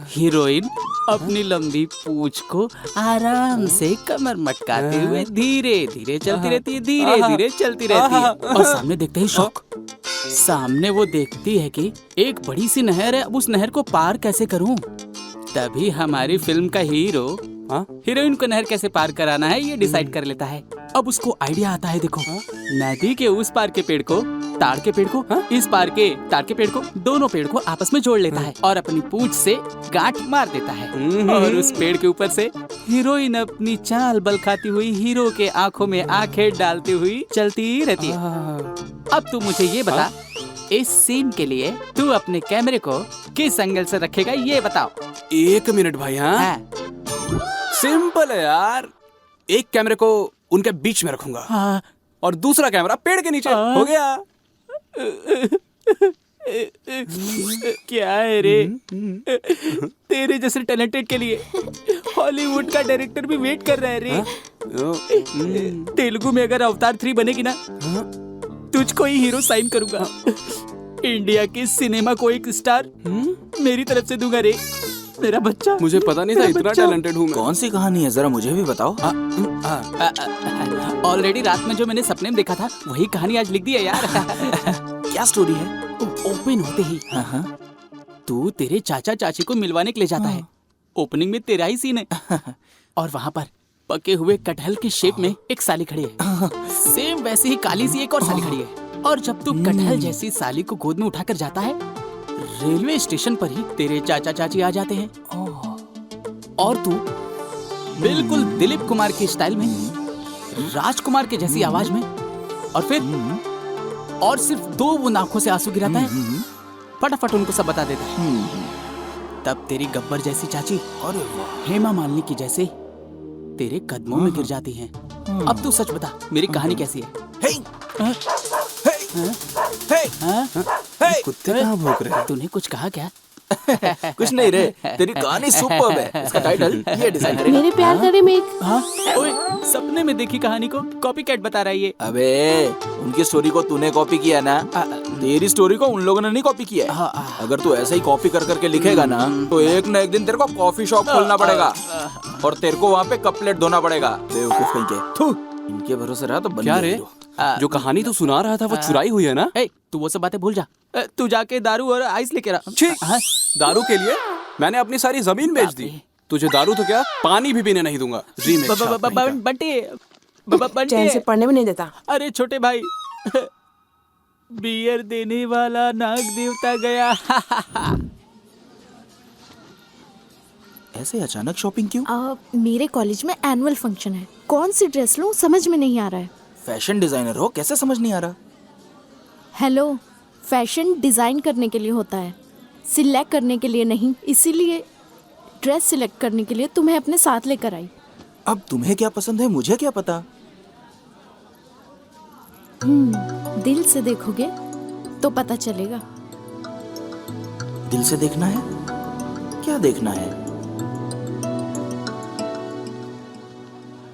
G: हीरोइन अपनी लंबी पूंछ को आराम से कमर मटकाते हुए धीरे धीरे चलती रहती है, धीरे धीरे चलती रहती है। और सामने देखते ही शौक, सामने वो देखती है कि एक बड़ी सी नहर है, अब उस नहर को पार कैसे करूं। तभी हमारी फिल्म का हीरो हीरोइन को नहर कैसे पार कराना है ये डिसाइड कर लेता है। अब उसको आइडिया आता है, देखो नदी के उस पार के पेड़ को, ताड़ के पेड़ को, इस पार के ताड़ के पेड़ को, दोनों पेड़ को आपस में जोड़ लेता है और अपनी पूंछ से गांठ मार देता है। और उस पेड़ के ऊपर से हीरोइन अपनी चाल बल खाती हुई हीरो के आंखों में आंखें डालती हुई चलती रहती है। अब तू मुझे ये बता, इस सीन के लिए तू अपने कैमरे को किस एंगल से रखेगा ये बताओ।
D: 1 मिनट भाई। हाँ सिंपल है यार, एक कैमरे को उनके बीच में रखूंगा और दूसरा कैमरा पेड़ के नीचे। हो गया।
G: क्या है रे, तेरे जैसे टैलेंटेड के लिए हॉलीवुड का डायरेक्टर भी वेट कर रहा है रे। तेलुगु में अगर अवतार 3 बनेगी ना, तुझको ही हीरो साइन करूंगा। इंडिया के सिनेमा को एक स्टार मेरी तरफ से दूंगा रे, मेरा बच्चा।
D: मुझे पता नहीं था इतना टैलेंटेड हूँ मैं।
A: कौन सी कहानी है, जरा मुझे भी बताओ।
G: ऑलरेडी रात में जो मैंने सपने में देखा था वही कहानी आज लिख दी है यार।
A: क्या स्टोरी है?
G: ओपन होते ही तू तेरे चाचा चाची को मिलवाने के लिए जाता है। ओपनिंग में तेरा ही सीन है और वहाँ पर पके हुए कटहल के शेप में एक साली खड़ी है। सेम वैसे ही काली सी एक और साली खड़ी है। और जब तू कटहल जैसी साली को गोद में उठाकर जाता है, रेलवे स्टेशन पर ही तेरे चाचा चाची आ जाते हैं और तू बिल्कुल दिलीप कुमार के स्टाइल में, राजकुमार के जैसी आवाज में, और फिर और सिर्फ 2 बूंद आंखों से आंसू गिराता है, फटाफट उनको सब बता देता है। तब तेरी गब्बर जैसी चाची और हेमा मालिनी की जैसे तेरे कदमों में गिर जाती हैं। अब तू सच बता, मेरी कहानी कैसी है?
D: कुत्ते कहाँ भौंक रहे हैं?
G: तूने कुछ कहा क्या?
A: कुछ नहीं रे, तेरी कहानी सुपर्ब है। इसका टाइटल ये डिजाइन करेगा।
E: मेरे प्यार करे मेघ।
G: हाँ ओए, सपने में देखी कहानी को कॉपी कैट बता रहा है ये।
A: अबे उनकी स्टोरी को तूने कॉपी किया ना, तेरी स्टोरी को उन लोगों ने नहीं कॉपी किया है। अगर तू ऐसा ही कॉपी कर करके लिखेगा ना तो एक ना एक दिन तेरे को कॉफी शॉप खोलना पड़ेगा और तेरे को वहाँ पे कप प्लेट धोना पड़ेगा। बेवकूफ कहीं के। इनके भरोसे रहा तो बन
D: क्या
A: गया
D: रे,
A: हीरो।
D: जो कहानी तू सुना रहा था वो चुराई हुई है ना?
G: ए, तू वो सब बातें भूल जा। तू जाके दारू और आइस लेके रहा।
D: छी, दारू के लिए मैंने अपनी सारी जमीन बेच दी। तुझे दारू तो क्या, पानी भी पीने नहीं दूंगा।
G: बंटे
B: चैन से पढ़ने में नहीं देता।
G: अरे छोटे भाई, बियर देने वाला नाग देवता गया।
A: ऐसे अचानक शॉपिंग क्यों?
E: मेरे कॉलेज में एनुअल फंक्शन है, कौन सी ड्रेस लूं समझ में नहीं आ रहा है।
A: फैशन डिजाइनर हो, कैसे समझ नहीं आ रहा?
E: हेलो, फैशन डिजाइन करने के लिए होता है, सिलेक्ट करने के लिए नहीं। इसीलिए ड्रेस सिलेक्ट करने के लिए तुम्हें अपने साथ लेकर आई।
A: अब तुम्हें क्या पसंद है मुझे क्या पता?
E: दिल से देखोगे तो पता चलेगा।
A: दिल से देखना है? क्या देखना है?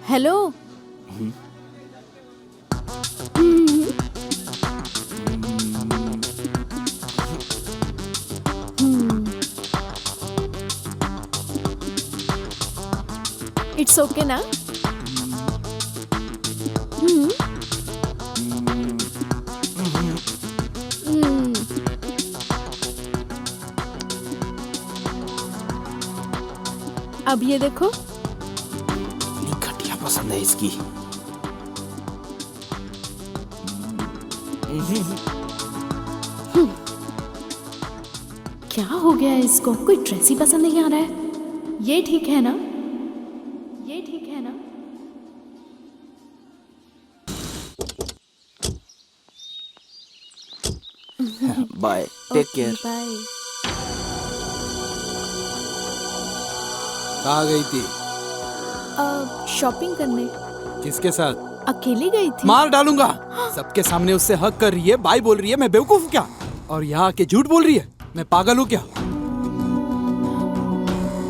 E: हेलो, इट्स ओके ना? अब ये देखो,
A: घटिया पसंद है इसकी।
E: क्या हो गया है इसको? कोई ड्रेस ही पसंद नहीं आ रहा है। ये ठीक है ना? ये ठीक है ना?
A: Bye, take care.
E: बाय।
F: कहाँ गई थी?
E: शॉपिंग करने।
F: किसके साथ?
E: अकेली गई थी।
F: मार डालूंगा। सबके सामने उससे हक कर रही है, बाय बोल रही है। मैं बेवकूफ हूँ क्या? और यहाँ आके झूठ बोल रही है। मैं पागल हूँ क्या?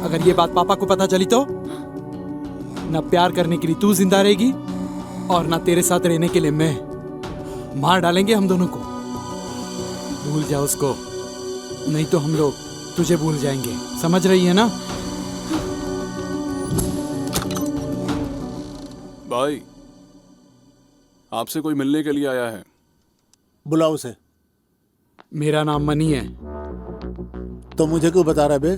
F: अगर ये बात पापा को पता चली तो ना प्यार करने के लिए तू जिंदा रहेगी और ना तेरे साथ रहने के लिए मैं। मार डालेंगे हम दोनों को। भूल जा उसको, नहीं तो हम लोग तुझे भूल जाएंगे। समझ रही है ना?
H: भाई, आपसे कोई मिलने के लिए आया है।
C: बुलाओ उसे।
F: मेरा नाम मनी है।
C: तो मुझे क्यों बता रहा बे?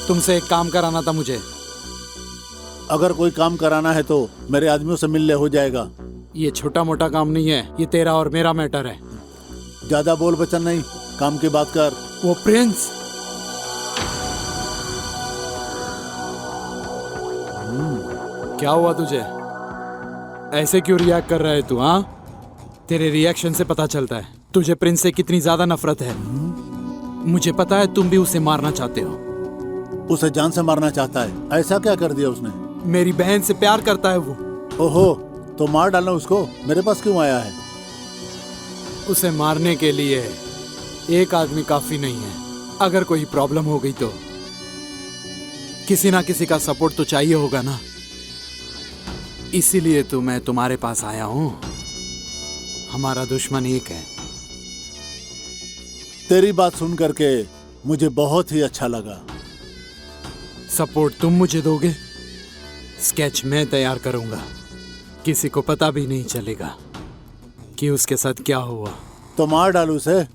F: तुमसे एक काम कराना था मुझे।
C: अगर कोई काम कराना है तो मेरे आदमियों से मिल ले, हो जाएगा।
F: ये छोटा मोटा काम नहीं है, ये तेरा और मेरा मैटर है।
C: ज्यादा बोल बचन नहीं, काम की बात कर।
F: वो प्रिंस। क्या हुआ तुझे? ऐसे क्यों रिएक्ट कर रहा है तू? हाँ, तेरे रिएक्शन से पता चलता है तुझे प्रिंस से कितनी ज्यादा नफरत है। मुझे पता है तुम भी उसे मारना चाहते हो।
C: उसे जान से मारना चाहता है? ऐसा क्या कर दिया उसने?
F: मेरी बहन से प्यार करता है वो।
C: ओहो, तो मार डालना उसको। मेरे पास क्यों आया है?
F: उसे मारने के लिए एक आदमी काफी नहीं है। अगर कोई प्रॉब्लम हो गई तो किसी ना किसी का सपोर्ट तो चाहिए होगा ना। इसीलिए तो मैं तुम्हारे पास आया हूं। हमारा दुश्मन एक है।
C: तेरी बात सुन करके मुझे बहुत ही अच्छा लगा।
F: सपोर्ट तुम मुझे दोगे, स्केच मैं तैयार करूंगा। किसी को पता भी नहीं चलेगा कि उसके साथ क्या हुआ।
C: तो मार डालू उसे।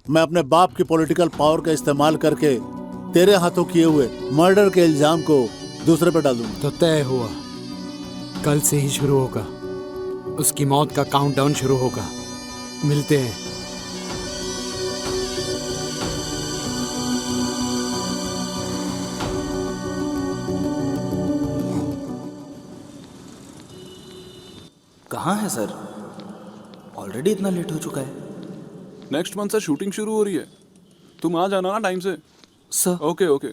C: मैं अपने बाप की पॉलिटिकल पावर का इस्तेमाल करके तेरे हाथों किए हुए मर्डर के इल्जाम को दूसरे पर डाल दूंगा।
F: तो तय हुआ, कल से ही शुरू होगा। उसकी मौत का काउंटडाउन शुरू होगा। मिलते हैं।
A: कहाँ है सर? ऑलरेडी इतना लेट हो चुका है।
H: नेक्स्ट मंथ से शूटिंग शुरू हो रही है, तुम आ जाना ना टाइम से।
A: Sir
H: okay okay.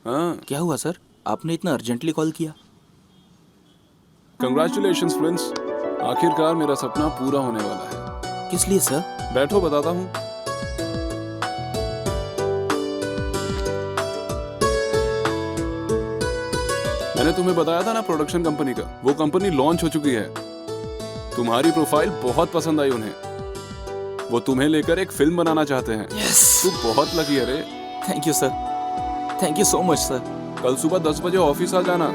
H: हाँ,
A: क्या हुआ सर? आपने इतना अर्जेंटली कॉल किया?
H: कंग्रेचुलेशंस फ्रेंड्स, आखिरकार मेरा सपना पूरा होने वाला है।
A: किस लिए सर?
D: बैठो बताता हूँ। मैंने तुम्हें बताया था ना प्रोडक्शन कंपनी का, वो कंपनी लॉन्च हो चुकी है। तुम्हारी प्रोफाइल बहुत पसंद आई उन्हें, वो तुम्हें लेकर एक फिल्म बनाना चाहते हैं। तू बहुत लकी है रे।
A: Thank you sir, thank you so much sir.
D: कल सुबह 10 बजे ऑफिस आ जाना,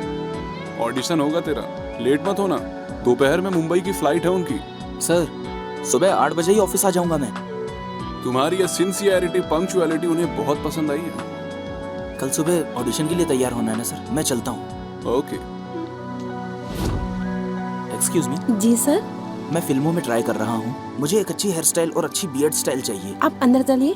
D: ऑडिशन होगा तेरा, लेट मत होना। दोपहर में मुंबई की फ्लाइट है उनकी।
A: सर सुबह 8 बजे ही ऑफिस आ जाऊंगा मैं।
D: तुम्हारी ये सिंसियरिटी, पंक्चुअलिटी उन्हें बहुत पसंद आई है।
A: कल सुबह ऑडिशन के लिए तैयार होना है ना सर, मैं चलता हूँ।
D: ओके।
A: Excuse me.
B: जी सर।
A: मैं फिल्मों में ट्राई कर रहा हूँ, मुझे एक अच्छी हेयर स्टाइल और अच्छी बियर्ड स्टाइल चाहिए।
B: आप अंदर चलिए।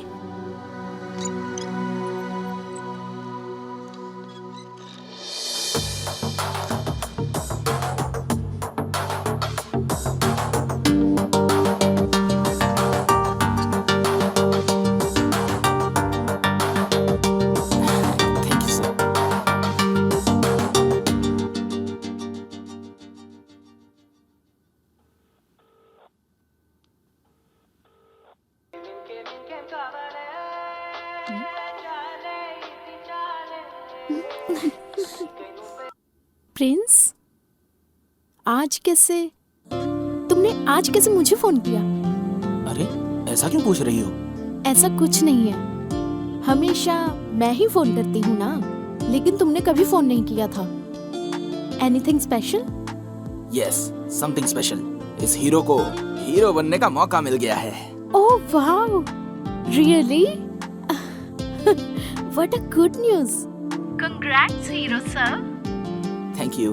A: Thank you sir.
E: प्रिंस, तुमने आज कैसे मुझे फोन किया?
A: अरे ऐसा क्यों पूछ रही हो?
E: ऐसा कुछ नहीं है, हमेशा मैं ही फोन करती हूँ ना, लेकिन तुमने कभी फोन नहीं किया था। Anything special?
A: Yes, something special. इस हीरो को हीरो बनने का मौका मिल गया है।
E: Oh wow, really? What a good news. Congrats hero sir.
A: Thank you.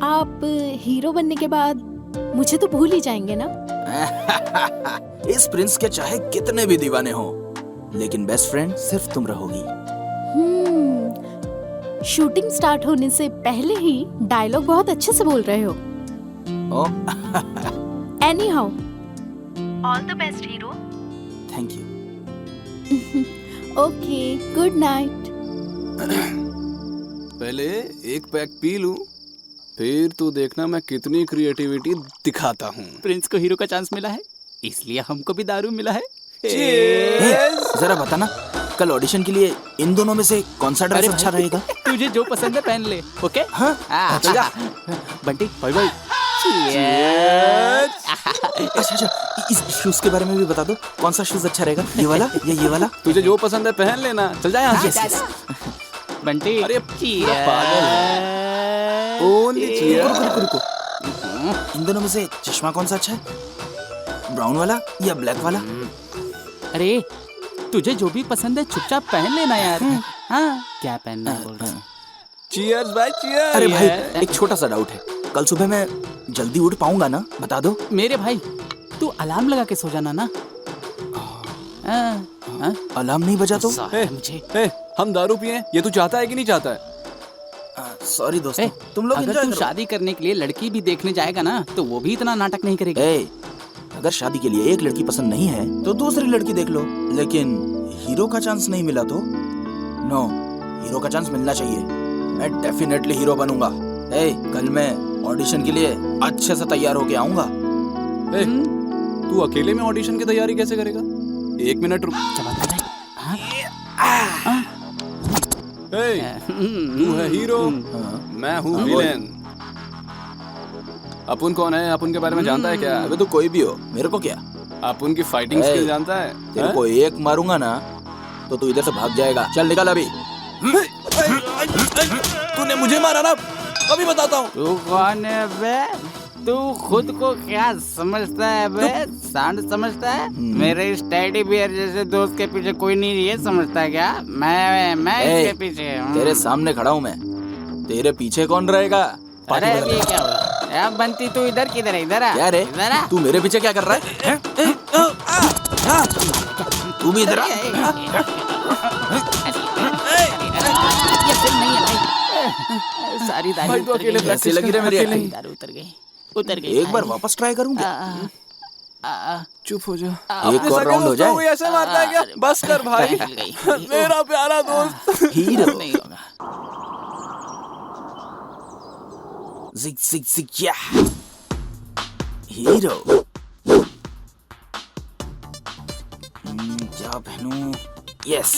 E: आप हीरो बनने के बाद मुझे तो भूल ही जाएंगे ना?
A: इस प्रिंस के चाहे कितने भी दीवाने हो, लेकिन बेस्ट फ्रेंड सिर्फ तुम रहोगी।
E: शूटिंग स्टार्ट होने से पहले ही डायलॉग बहुत अच्छे से बोल रहे हो। Any how, all the best hero.
A: Thank you.
E: Okay, good night.
D: पहले एक पैक पी लूं, फिर तू देखना मैं कितनी क्रिएटिविटी दिखाता हूँ।
G: प्रिंस को हीरो का चांस मिला है, इसलिए हमको भी दारू मिला है।
A: जरा बताना, कल ऑडिशन के लिए इन दोनों में से कौन सा ड्रेस अच्छा रहेगा?
G: तुझे जो पसंद है पहन ले। ओके?
A: हाँ, चल जा।
G: Bunty,
D: bye bye.
A: अच्छा, इस शूज के बारे में भी बता दो, कौन सा शूज अच्छा रहेगा? ये वाला या ये वाला?
D: तुझे जो पसंद है पहन लेना। चल जा यहाँ से।
G: बंटी,
D: अरे पागल है। ओनली
A: रुको। इन दोनों में से चश्मा कौन सा अच्छा है? ब्राउन वाला या ब्लैक वाला?
G: अरे तुझे जो भी पसंद है चुपचाप पहन लेना यार। हाँ, क्या पहनना है बोल रहा है?
D: चीयर्स भाई, चीयर्स।
A: अरे भाई, एक छोटा सा डाउट है, कल सुबह मैं जल्दी उठ पाऊंगा ना? बता दो।
G: मेरे भाई, तू अलार्म लगा के सो जाना ना।
A: अलार्म नहीं बजा तो?
G: मुझे
D: हम दारू पिए, ये तू चाहता है कि नहीं चाहता है?
A: सॉरी दोस्तों, तुम लोग
G: अगर
A: एंजॉय
G: तू
A: करो।
G: शादी करने के लिए लड़की भी देखने जाएगा ना, तो वो भी इतना नाटक नहीं करेगी।
A: अगर शादी के लिए एक लड़की पसंद नहीं है तो दूसरी लड़की देख लो, लेकिन हीरो का चांस नहीं मिला तो? नो, हीरो का चांस मिलना चाहिए। मैं डेफिनेटली हीरो बनूंगा। कल मैं ऑडिशन के लिए अच्छे से तैयार होके आऊंगा।
D: तू अकेले में ऑडिशन की तैयारी कैसे करेगा? एक मिनट रुक। तू है हीरो, मैं हूँ विलेन। अपुन कौन है? अपुन के बारे में जानता है क्या?
A: अबे तू कोई भी हो, मेरे को क्या?
D: अपुन की फाइटिंग स्किल जानता है?
A: तेरे को एक मारूंगा ना तो तू इधर से भाग जाएगा। चल निकल अभी। तूने मुझे मारा ना, अभी बताता हूँ।
G: तू कौन है बे? तू खुद को क्या समझता है बे? सांड समझता है? मेरे इस टेडी बियर जैसे दोस्त के पीछे कोई नहीं ये समझता है क्या? मैं इसके पीछे हूँ।
A: तेरे सामने खड़ा हूँ मैं, तेरे पीछे कौन रहेगा?
G: अरे ये क्या हुआ? बंटी तू इधर किधर है? इधर आ।
A: क्या रे?
G: इधर आ।
A: तू मेरे पीछे क्या कर रहा है? तू भी इधर आ।
G: ये फिल्म नहीं है भाई। सारी दारू
D: भाई, तो
G: उतर
D: अकेले
G: गई।
A: कैसी लगी रे मेरी एक्टिंग?
G: दारू उतर गई।
A: एक बार वापस ट्राई करूंगा।
D: चुप हो जा।
A: एक और राउंड हो जाए।
D: ऐसे मारता है क्या? बस कर भाई। मेरा प्यारा दोस्त।
A: हीरो
G: नहीं होगा।
A: जिग जिग जिग या हीरो। क्या पहनूं? यस।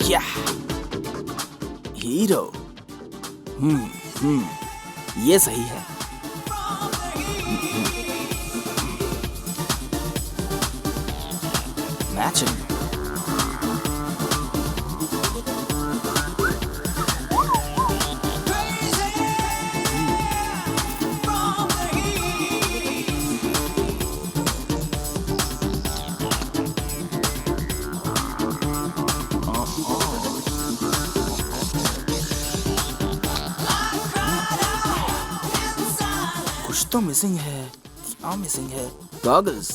A: क्या हीरो? ये सही है। मैचिंग। कुछ तो मिसिंग है। क्या मिसिंग है? गॉगल्स।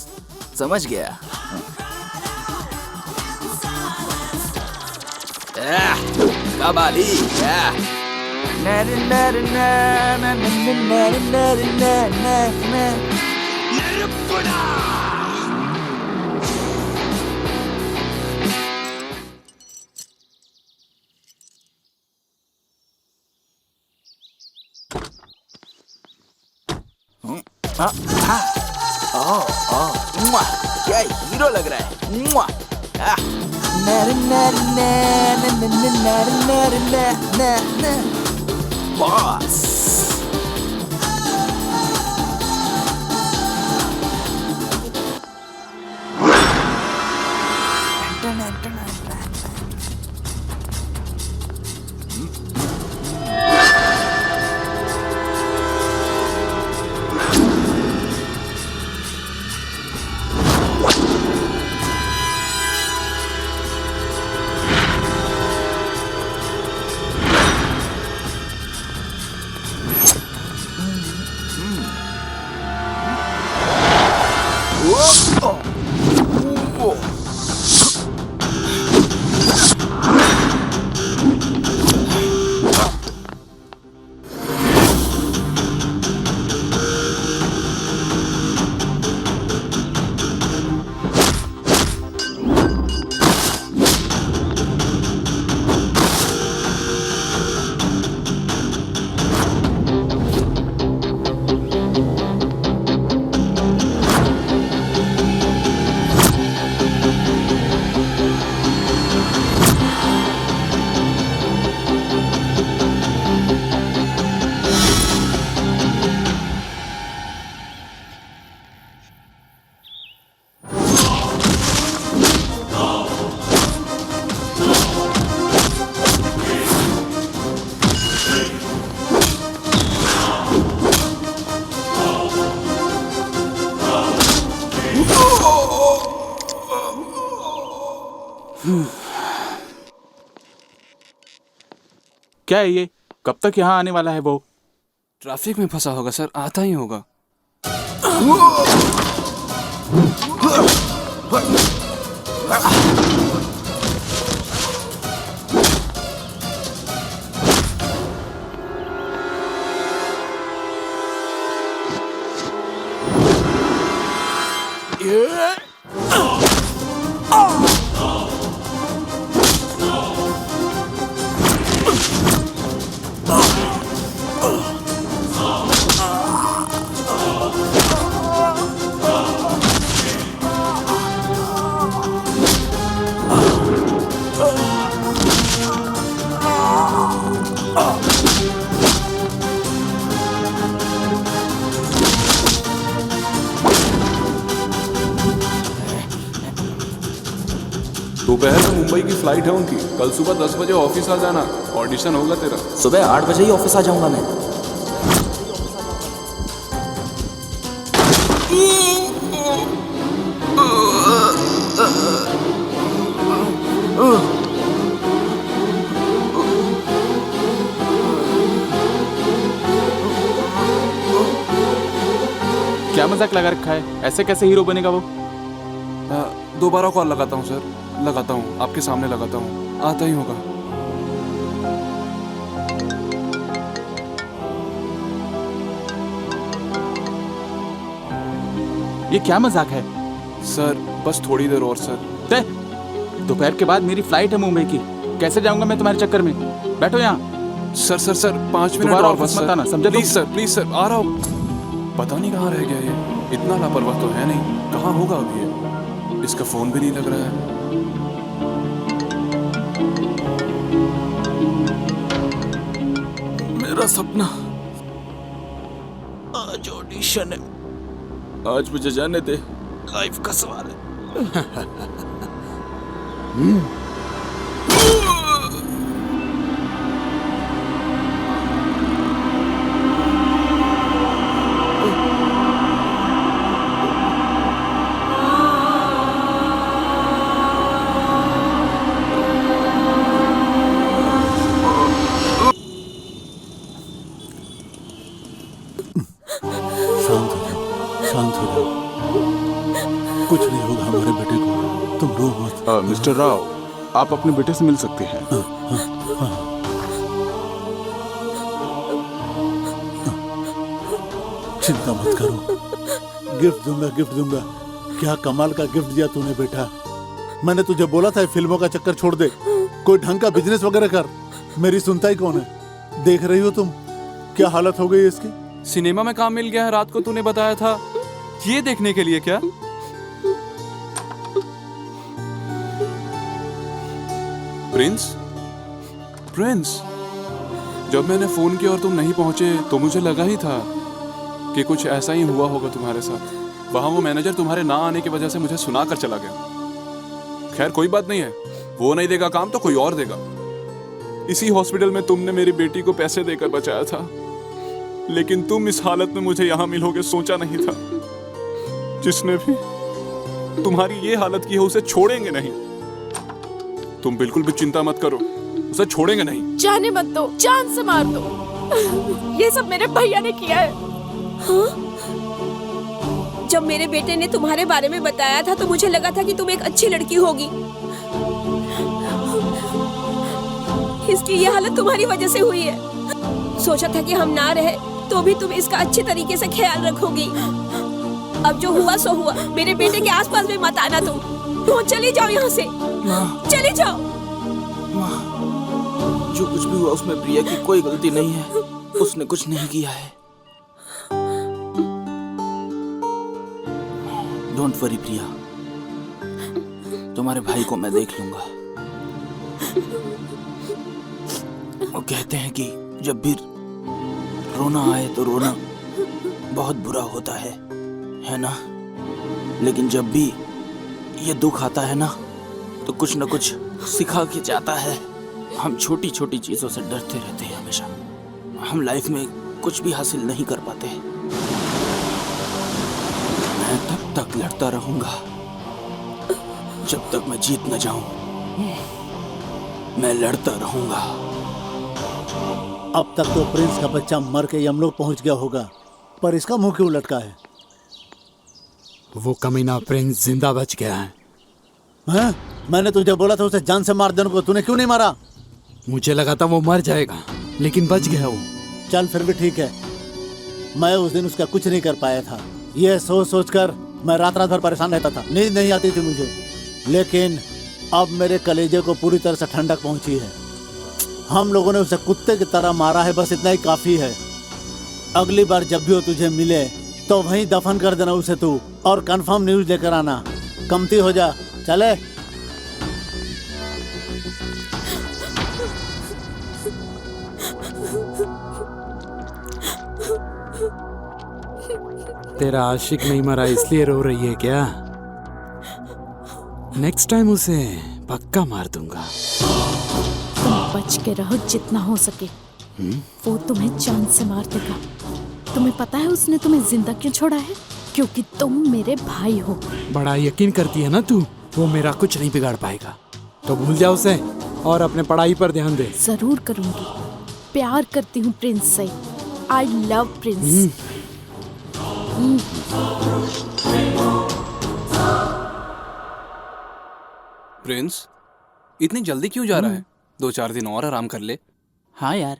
A: समझ गया। कबाली। क्या हीरो लग रहा है। बॉस।
I: क्या है ये? कब तक यहाँ आने वाला है वो?
D: ट्रैफिक में फंसा होगा सर, आता ही होगा।
H: दोपहर में मुंबई की फ्लाइट है उनकी। कल सुबह 10 बजे ऑफिस आ जाना, ऑडिशन होगा तेरा।
A: सुबह 8 बजे ही ऑफिस आ जाऊंगा मैं।
I: क्या मैं मजाक लगा रखा है, ऐसे कैसे हीरो बनेगा वो?
H: दोबारा कॉल लगाता हूँ सर, लगाता हूँ, आपके सामने लगाता हूँ, आता ही होगा।
I: ये क्या मजाक है
H: सर बस थोड़ी देर और सर।
I: तय दोपहर के बाद मेरी फ्लाइट है मुंबई की, कैसे जाऊंगा मैं तुम्हारे चक्कर में? बैठो यहाँ।
H: सर सर सर 5 मिनट
I: दोबारा
H: और
I: ऑफिस
H: बस
I: मत
H: सर,
I: आना, समझे?
H: प्लीज सर आ रहा हूँ। पता नहीं कहाँ रह गया ये, इतना लापरवाह तो है नहीं, कहाँ होगा अभी ये? इसका फोन भी नहीं लग रहा है।
A: मेरा सपना, आज ऑडिशन है, आज मुझे जाने दे, लाइफ का सवाल है।
C: शांत हो जाओ, कुछ नहीं होगा हमारे बेटे को, तुम रो मत।
I: मिस्टर राव, आप अपने बेटे से मिल सकते हैं।
C: चिंता मत करो, गिफ्ट दूंगा। क्या कमाल का गिफ्ट दिया तूने बेटा। मैंने तुझे बोला था फिल्मों का चक्कर छोड़ दे, कोई ढंग का बिजनेस वगैरह कर। मेरी सुनता ही कौन है? देख रही हो तुम क्या हालत हो गई है इसकी।
D: सिनेमा में काम मिल गया है, रात को तूने बताया था, ये देखने के लिए क्या?
H: प्रिंस, जब मैंने फोन किया और तुम नहीं पहुंचे तो मुझे लगा ही था कि कुछ ऐसा ही हुआ होगा तुम्हारे साथ। वहां वो मैनेजर तुम्हारे ना आने की वजह से मुझे सुनाकर चला गया। खैर कोई बात नहीं है, वो नहीं देगा काम तो कोई और देगा। इसी हॉस्पिटल में तुमने मेरी बेटी को पैसे देकर बचाया था, लेकिन तुम इस हालत में मुझे यहाँ मिलोगे सोचा नहीं था। जिसने भी तुम्हारी ये हालत की है उसे छोड़ेंगे नहीं। तुम बिल्कुल भी चिंता मत करो, उसे छोड़ेंगे नहीं।
E: जाने मत दो, जान से मार दो। ये सब मेरे भैया ने किया है।
B: हाँ? जब मेरे बेटे ने तुम्हारे बारे में बताया था तो मुझे लगा था कि तुम एक अच्छी लड़की होगी। इसकी ये हालत तुम्हारी वजह से हुई है। सोचा था कि हम ना रहे तो भी तुम इसका अच्छे तरीके से ख्याल रखोगी। अब जो हुआ सो हुआ, मेरे बेटे के आसपास भी मत आना तुम चली जाओ यहाँ से, चली जाओ।
A: जो कुछ भी हुआ उसमें प्रिया की कोई गलती नहीं है, उसने कुछ नहीं किया है। डोंट वरी प्रिया, तुम्हारे भाई को मैं देख लूंगा। वो कहते हैं कि जब भी रोना आए तो रोना बहुत बुरा होता है ना? लेकिन जब भी ये दुख आता है ना तो कुछ न कुछ सिखा के जाता है। हम छोटी छोटी चीजों से डरते रहते हैं हमेशा, हम लाइफ में कुछ भी हासिल नहीं कर पाते। मैं तब तक लड़ता रहूंगा जब तक मैं जीत न जाऊं। मैं लड़ता रहूंगा।
C: अब तक तो प्रिंस का बच्चा मर के यमलोक पहुंच गया होगा, पर इसका मुंह क्यों लटका है?
F: वो कमीना प्रिंस जिंदा बच गया है।
C: हाँ? मैंने तुझे बोला था उसे जान से मार देने को, तूने क्यों नहीं मारा?
F: मुझे लगा था वो मर जाएगा, लेकिन बच गया वो।
C: चल फिर भी ठीक है, मैं उस दिन उसका कुछ नहीं कर पाया था। यह सोच सोच कर मैं रात रात भर परेशान रहता था, नींद नहीं आती थी मुझे। लेकिन अब मेरे कलेजे को पूरी तरह से ठंडक पहुंची है। हम लोगों ने उसे कुत्ते की तरह मारा है, बस इतना ही काफी है। अगली बार जब भी वो तुझे मिले तो वहीं दफन कर देना उसे तू, और कंफर्म न्यूज लेकर आना। कमती हो जा, चले।
F: तेरा आशिक नहीं मरा इसलिए रो रही है क्या? नेक्स्ट टाइम उसे पक्का मार दूंगा।
E: तुम बच के रहो जितना हो सके। वो तुम्हें जान से मार देगा। तुम्हें पता है उसने तुम्हें जिंदा क्यों छोड़ा है? क्योंकि तुम मेरे भाई हो।
F: बड़ा यकीन करती है ना तू, वो मेरा कुछ नहीं बिगाड़ पाएगा। तो भूल जा उसे और अपने पढ़ाई पर ध्यान दे।
E: जरूर करूंगी, प्यार करती हूँ प्रिंस से। I love Prince.
D: प्रिंस इतनी जल्दी क्यों जा रहा है? 2-4 दिन और आराम कर ले।
G: हाँ यार,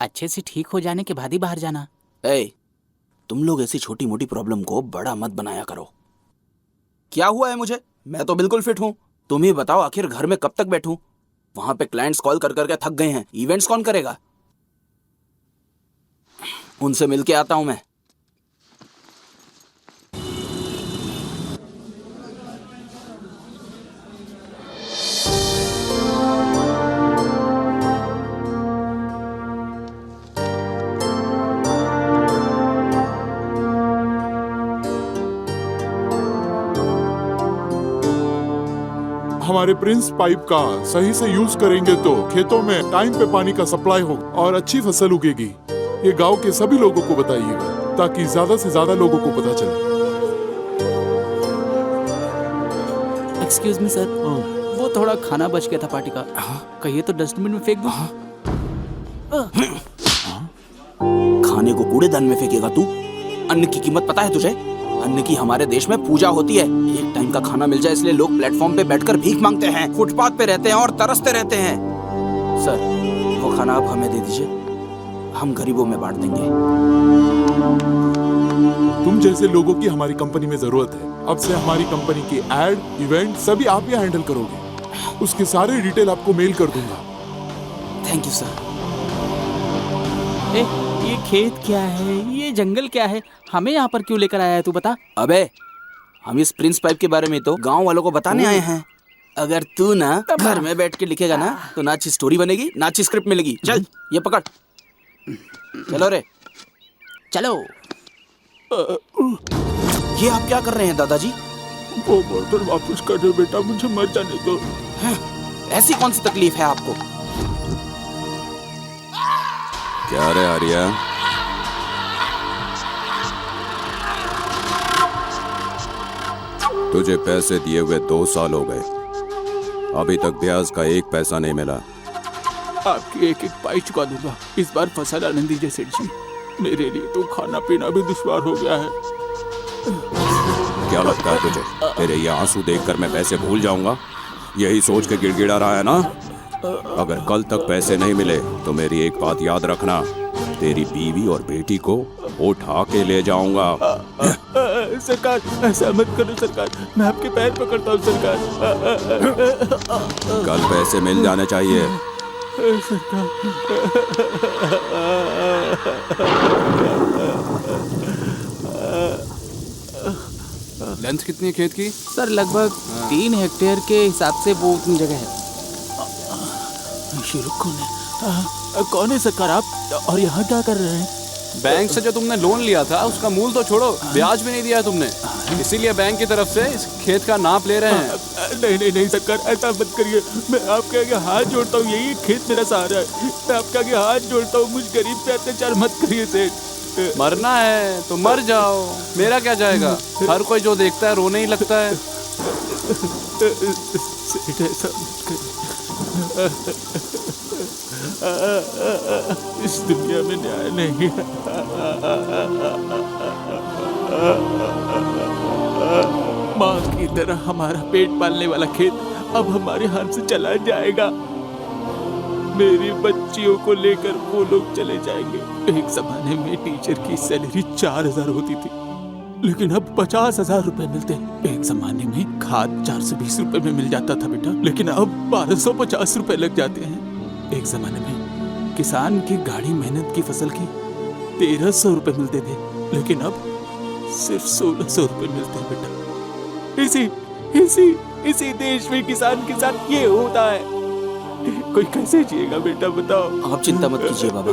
G: अच्छे से ठीक हो जाने के बाद ही बाहर जाना।
A: ए, तुम लोग ऐसी छोटी मोटी प्रॉब्लम को बड़ा मत बनाया करो। क्या हुआ है मुझे? मैं तो बिल्कुल फिट हूँ। तुम ही बताओ, आखिर घर में कब तक बैठूं? वहां पे क्लाइंट्स कॉल कर करके थक गए हैं। इवेंट्स कौन करेगा? उनसे मिलके आता हूं मैं।
H: हमारे प्रिंस पाइप का सही से यूज करेंगे तो खेतों में टाइम पे पानी का सप्लाई होगा और अच्छी फसल उगेगी। ये गांव के सभी लोगों को बताइएगा ताकि ज्यादा से ज्यादा लोगों को पता चले।
G: एक्सक्यूज मी सर, वो थोड़ा खाना बच गया था पार्टी का, कहिए तो डस्टबिन में फेंक दूं?
A: खाने को कूड़ेदान में फेंकेगा तू? अन्न की कीमत पता है तुझे? अन्न की हमारे देश में पूजा होती है। एक टाइम का खाना मिल जाए इसलिए लोग प्लेटफॉर्म पे बैठकर भीख मांगते हैं, फुटपाथ पे रहते हैं और तरसते रहते हैं। सर, वो खाना आप हमें दे दीजिए, हम गरीबों में बांट देंगे।
H: तुम जैसे लोगों की हमारी कंपनी में जरूरत है। अब से हमारी कंपनी की एड, इवेंट सभी आप ही हैंडल करोगे। उसके सारे डिटेल आपको मेल कर दूंगा।
A: Thank you sir.
G: ये खेत क्या है, ये जंगल क्या है, हमें यहाँ पर क्यों लेकर आया है तू बता?
A: अबे, हम इस प्रिंस पाइप के बारे में तो गांव वालों को बताने आए हैं। अगर तू ना घर में बैठ के लिखेगा ना तो ना अच्छी स्टोरी बनेगी ना अच्छी स्क्रिप्ट मिलेगी। चल ये पकड़, चलो रे
G: चलो।
A: ये आप क्या कर रहे हैं दादाजी?
H: वो बोतल वापस कर दो बेटा, मुझे मर जाने दो।
A: ऐसी कौन सी तकलीफ है आपको?
K: क्या रे आर्या, तुझे पैसे दिए हुए 2 साल हो गए, अभी तक ब्याज का 1 पैसा नहीं मिला।
I: आपकी एक एक पाई चुका दूंगा। इस बार फसल आने दीजिए सेठ जी, मेरे लिए तो खाना पीना भी दुश्वार हो गया है।
K: क्या लगता है तुझे तेरे ये आंसू देखकर मैं पैसे भूल जाऊंगा? यही सोच के गिड़गिड़ा रहा है ना? अगर कल तक पैसे नहीं मिले तो मेरी एक बात याद रखना, तेरी बीवी और बेटी को उठा के ले जाऊंगा।
I: सरकार, ऐसा मत करो सरकार, मैं आपके पैर पकड़ता हूँ सरकार।
K: कल पैसे मिल जाने चाहिए।
D: लेंथ कितनी है खेत की?
G: सर लगभग 3 हेक्टेयर के हिसाब से वो उतनी जगह है।
I: ये लोग कौन है? कौन है सरकार आप, और यहाँ क्या कर रहे हैं?
D: बैंक से जो तुमने लोन लिया था उसका मूल तो छोड़ो, ब्याज भी नहीं दिया तुमने, इसीलिए बैंक की तरफ से इस खेत का नाप ले रहे हैं।
I: नहीं नहीं नहीं सरकार, ऐसा मत करिए, मैं आपके आगे हाथ जोड़ता हूँ, यही खेत मेरा सहारा है, मैं आपके आगे हाथ जोड़ता हूँ, मुझ गरीब पे अत्याचार मत करिए सेठ।
D: मरना है तो मर जाओ, मेरा क्या जाएगा? हर कोई जो देखता है रोने ही लगता है।
I: सेठ ऐसा मत करिए, इस दुनिया में न्याय नहीं है। माँ की तरह हमारा पेट पालने वाला खेत अब हमारे हाथ से चला जाएगा। मेरी बच्चियों को लेकर वो लोग चले जाएंगे। एक जमाने में टीचर की सैलरी 4000 होती थी, लेकिन अब 50,000 रुपए मिलते हैं। एक जमाने में खाद 420 रुपए में मिल जाता था बेटा, लेकिन अब 1250 रुपए लग जाते हैं। एक जमाने में किसान की गाढ़ी मेहनत की फसल की 1300 रुपए मिलते थे, लेकिन अब सिर्फ 1600 रुपए मिलते हैं बेटा। इसी देश में किसान के साथ ये होता है। कोई कैसे जिएगा बेटा, बताओ।
A: आप चिंता मत कीजिए बाबा।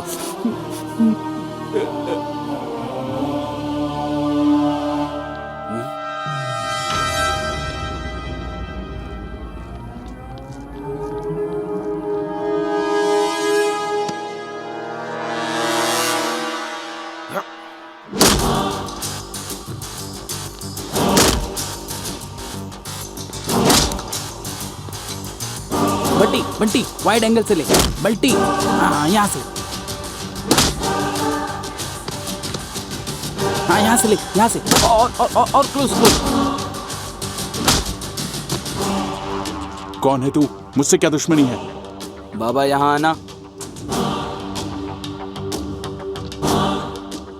G: बंटी बंटी, वाइड एंगल से ले बंटी। हाँ यहाँ से। हाँ यहाँ से ले, यहाँ से और क्लोज क्लोज।
H: कौन है तू? मुझसे क्या दुश्मनी है?
A: बाबा यहाँ आना।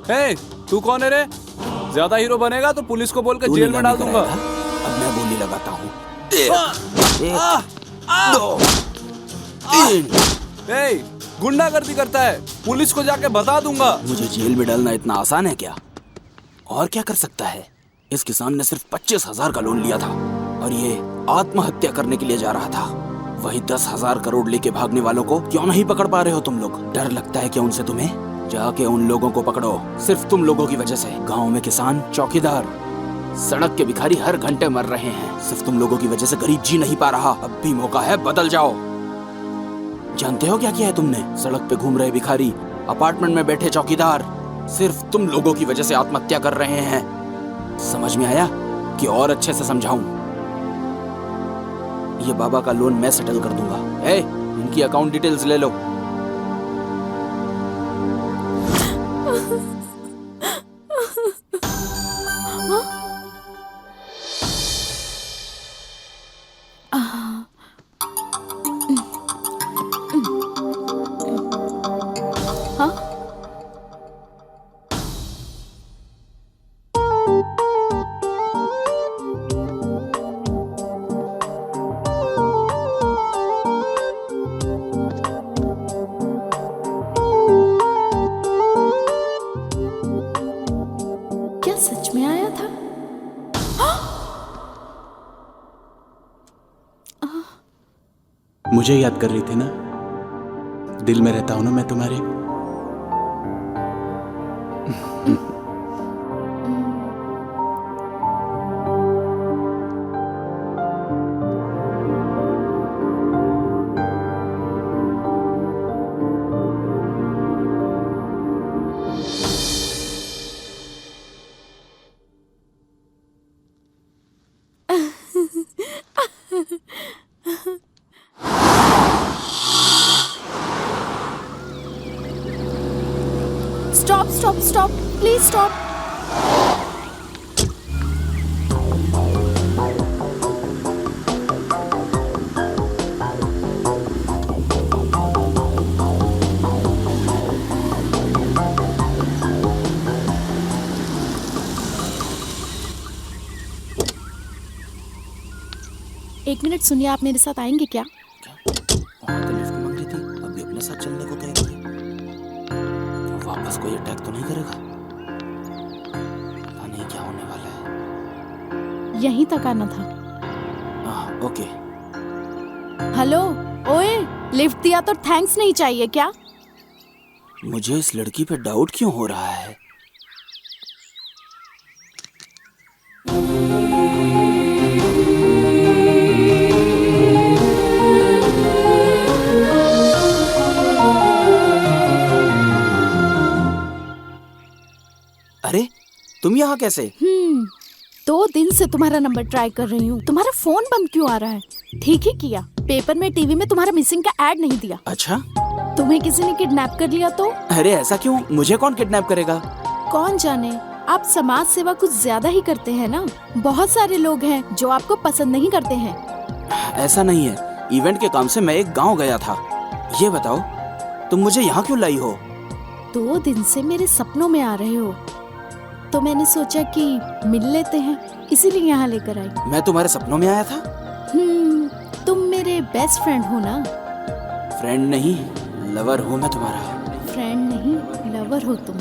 D: हे, तू कौन है रे? ज्यादा हीरो बनेगा तो पुलिस को बोलकर
A: तूने
D: जेल में डाल
A: गाने
D: दूंगा।
A: कराया था? अब मैं बोली लगाता हूँ। एक, दो, तीन।
D: हे, गुंडागर्दी करता है, पुलिस को जाके बता दूंगा।
A: मुझे जेल में डालना इतना आसान है क्या? और क्या कर सकता है? इस किसान ने सिर्फ 25,000 का लोन लिया था और ये आत्महत्या करने के लिए जा रहा था। वही 10,000 करोड़ लेके भागने वालों को क्यों नहीं पकड़ पा रहे हो तुम लोग? डर लगता है क्या उनसे तुम्हें? जाके उन लोगों को पकड़ो। सिर्फ तुम लोगों की वजह से गांव में किसान, चौकीदार, सड़क के भिखारी हर घंटे मर रहे हैं। सिर्फ तुम लोगों की वजह से गरीब जी नहीं पा रहा। अब भी मौका है, बदल जाओ। जानते हो क्या किया है तुमने? सड़क पे घूम रहे भिखारी, अपार्टमेंट में बैठे चौकीदार, सिर्फ तुम लोगों की वजह से आत्महत्या कर रहे हैं। समझ में आया कि और अच्छे से समझाऊं? ये बाबा का लोन मैं सेटल कर दूंगा। इनकी अकाउंट डिटेल्स ले लो।
E: क्या सच में आया था?
F: मुझे याद कर रही थी ना? दिल में रहता हूं ना मैं तुम्हारे।
E: Stop stop stop, please stop. एक मिनट सुनिए, आप मेरे साथ आएंगे क्या?
A: वहाँ तो लिफ्ट मांग रही थी, अभी अपने साथ चलने को तैयार है। वापस कोई अटैक तो नहीं करेगा? पता नहीं क्या होने वाला है।
E: यहीं तक आना था।
A: ओके।
E: हेलो, ओए, लिफ्ट दिया तो थैंक्स नहीं चाहिए क्या?
A: मुझे इस लड़की पे डाउट क्यों हो रहा है? अरे तुम यहाँ कैसे?
E: 2 दिन से तुम्हारा नंबर ट्राई कर रही हूँ। तुम्हारा फोन बंद क्यों आ रहा है? ठीक ही किया, पेपर में टीवी में तुम्हारा मिसिंग का ऐड नहीं दिया।
A: अच्छा,
E: तुम्हें किसी ने किडनैप कर लिया तो?
A: अरे ऐसा क्यों? मुझे कौन किडनैप करेगा?
E: कौन जाने, आप समाज सेवा कुछ ज्यादा ही करते हैं ना। बहुत सारे लोग हैं जो आपको पसंद नहीं करते हैं।
A: ऐसा नहीं है, इवेंट के काम से मैं एक गांव गया था। ये बताओ तुम मुझे यहाँ क्यों लाई हो?
E: 2 दिन से मेरे सपनों में आ रहे हो, तो मैंने सोचा कि मिल लेते हैं, इसीलिए यहाँ लेकर आई।
A: मैं तुम्हारे सपनों में आया था?
E: तुम मेरे बेस्ट फ्रेंड हो ना?
A: फ्रेंड नहीं, लवर हूँ मैं तुम्हारा।
E: फ्रेंड नहीं, लवर हो तुम।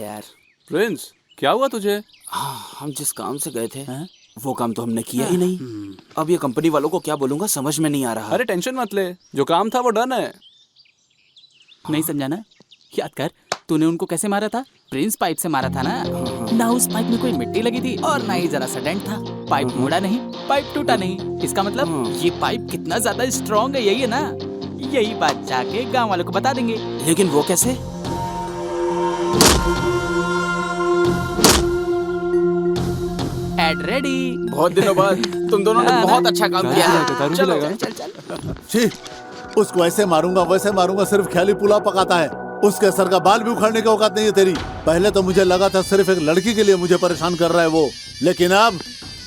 A: यार।
D: प्रिंस, क्या हुआ तुझे?
A: हम जिस काम से गए थे वो काम तो हमने किया ही नहीं। अब ये कंपनी वालों को क्या बोलूंगा समझ में नहीं आ रहा।
D: अरे टेंशन मत ले, जो काम था वो डन है।
G: नहीं समझा ना? याद कर, तूने उनको कैसे मारा था? प्रिंस पाइप से मारा था ना? ना उस पाइप में कोई मिट्टी लगी थी और ना ही जरा सा डेंट था। पाइप मुड़ा नहीं, पाइप टूटा नहीं। इसका मतलब ये पाइप कितना ज्यादा स्ट्रॉन्ग है, यही है ना? यही बात जाके गांव वालों को बता देंगे।
A: लेकिन वो कैसे?
G: Ad ready.
A: बहुत दिनों बाद तुम दोनों ने बहुत अच्छा काम किया है। चलो चल चल।
C: छी, उसको ऐसे मारूंगा वैसे मारूंगा, सिर्फ ख्याली पुलाव पकाता है। उसके सर का बाल भी उखाड़ने की औकात नहीं है तेरी। पहले तो मुझे लगा था सिर्फ एक लड़की के लिए मुझे परेशान कर रहा है वो, लेकिन अब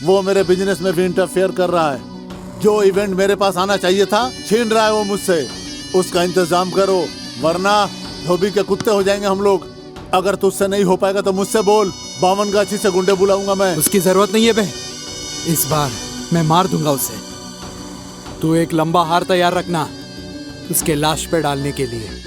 C: वो मेरे बिजनेस में भी इंटरफेयर कर रहा है। जो इवेंट मेरे पास आना चाहिए था छीन रहा है वो मुझसे। उसका इंतजाम करो वरना धोबी के कुत्ते हो जाएंगे हम लोग। अगर तुझसे नहीं हो पाएगा तो मुझसे बोल, बावन गाछी से गुंडे बुलाऊंगा मैं।
F: उसकी जरूरत नहीं है बे, इस बार मैं मार दूंगा उसे। तू एक लंबा हार तैयार रखना उसके लाश पे डालने के लिए।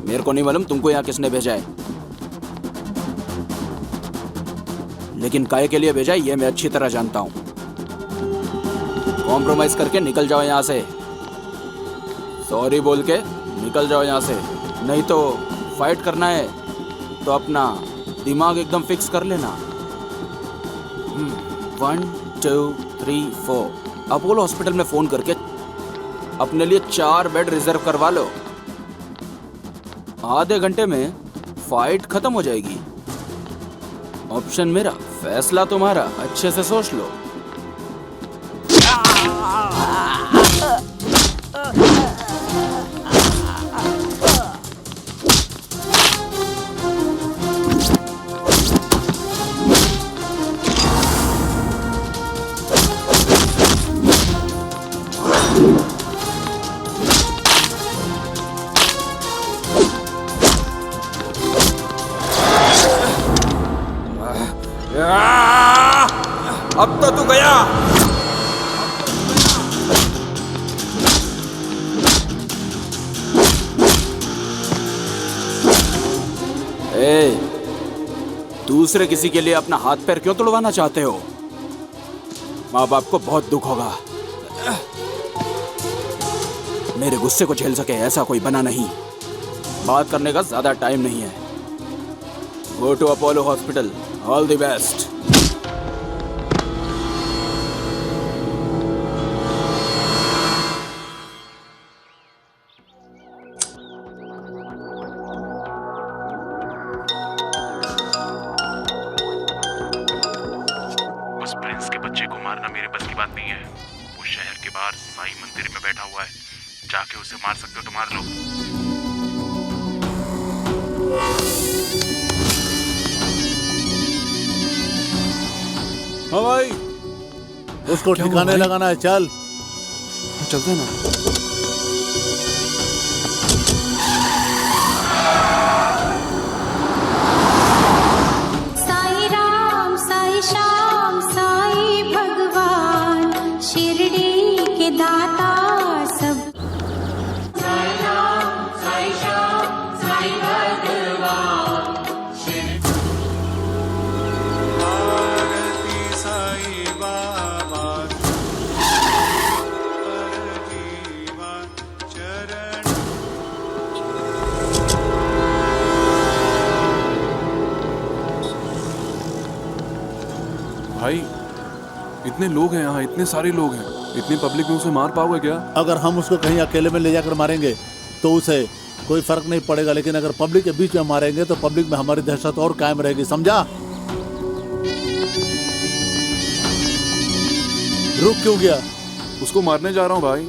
A: मेरे को नहीं मालूम तुमको यहाँ किसने भेजा है, लेकिन काय के लिए भेजा है ये मैं अच्छी तरह जानता हूँ। कॉम्प्रोमाइज करके निकल जाओ यहाँ से। सॉरी बोल के निकल जाओ यहाँ से, नहीं तो फाइट करना है तो अपना दिमाग एकदम फिक्स कर लेना। 1 2 3 4 अपोलो हॉस्पिटल में फोन करके अपने लिए 4 बेड रिजर्व करवा लो। आधे घंटे में फाइट खत्म हो जाएगी। ऑप्शन मेरा, फैसला तुम्हारा, अच्छे से सोच लो। अब तो तू गया। दूसरे किसी के लिए अपना हाथ पैर क्यों तोड़वाना चाहते हो? माँ बाप को बहुत दुख होगा। मेरे गुस्से को झेल सके ऐसा कोई बना नहीं। बात करने का ज्यादा टाइम नहीं है। Go to Apollo hospital. All the best.
L: उस प्रिंस के बच्चे को मारना मेरे बस की बात नहीं है। वो शहर के बाहर साईं मंदिर में बैठा हुआ है, जाके उसे मार सकते हो तो मार लो।
C: हाँ भाई, उसको ठिकाने लगाना है। चल
D: चलते हैं ना।
M: साई राम साई श्याम साई भगवान शिरडी के दाता सब। साई राम साई श्याम साई भगवान
L: साई बाबा
H: भाई इतने लोग हैं यहाँ, इतने सारे लोग हैं, इतनी पब्लिक में उसे मार पाओगे क्या?
C: अगर हम उसको कहीं अकेले में ले जाकर मारेंगे तो उसे कोई फर्क नहीं पड़ेगा, लेकिन अगर पब्लिक के बीच में मारेंगे तो पब्लिक में हमारी दहशत और कायम रहेगी, समझा? रुक क्यों गया?
H: उसको मारने जा रहा हूँ भाई।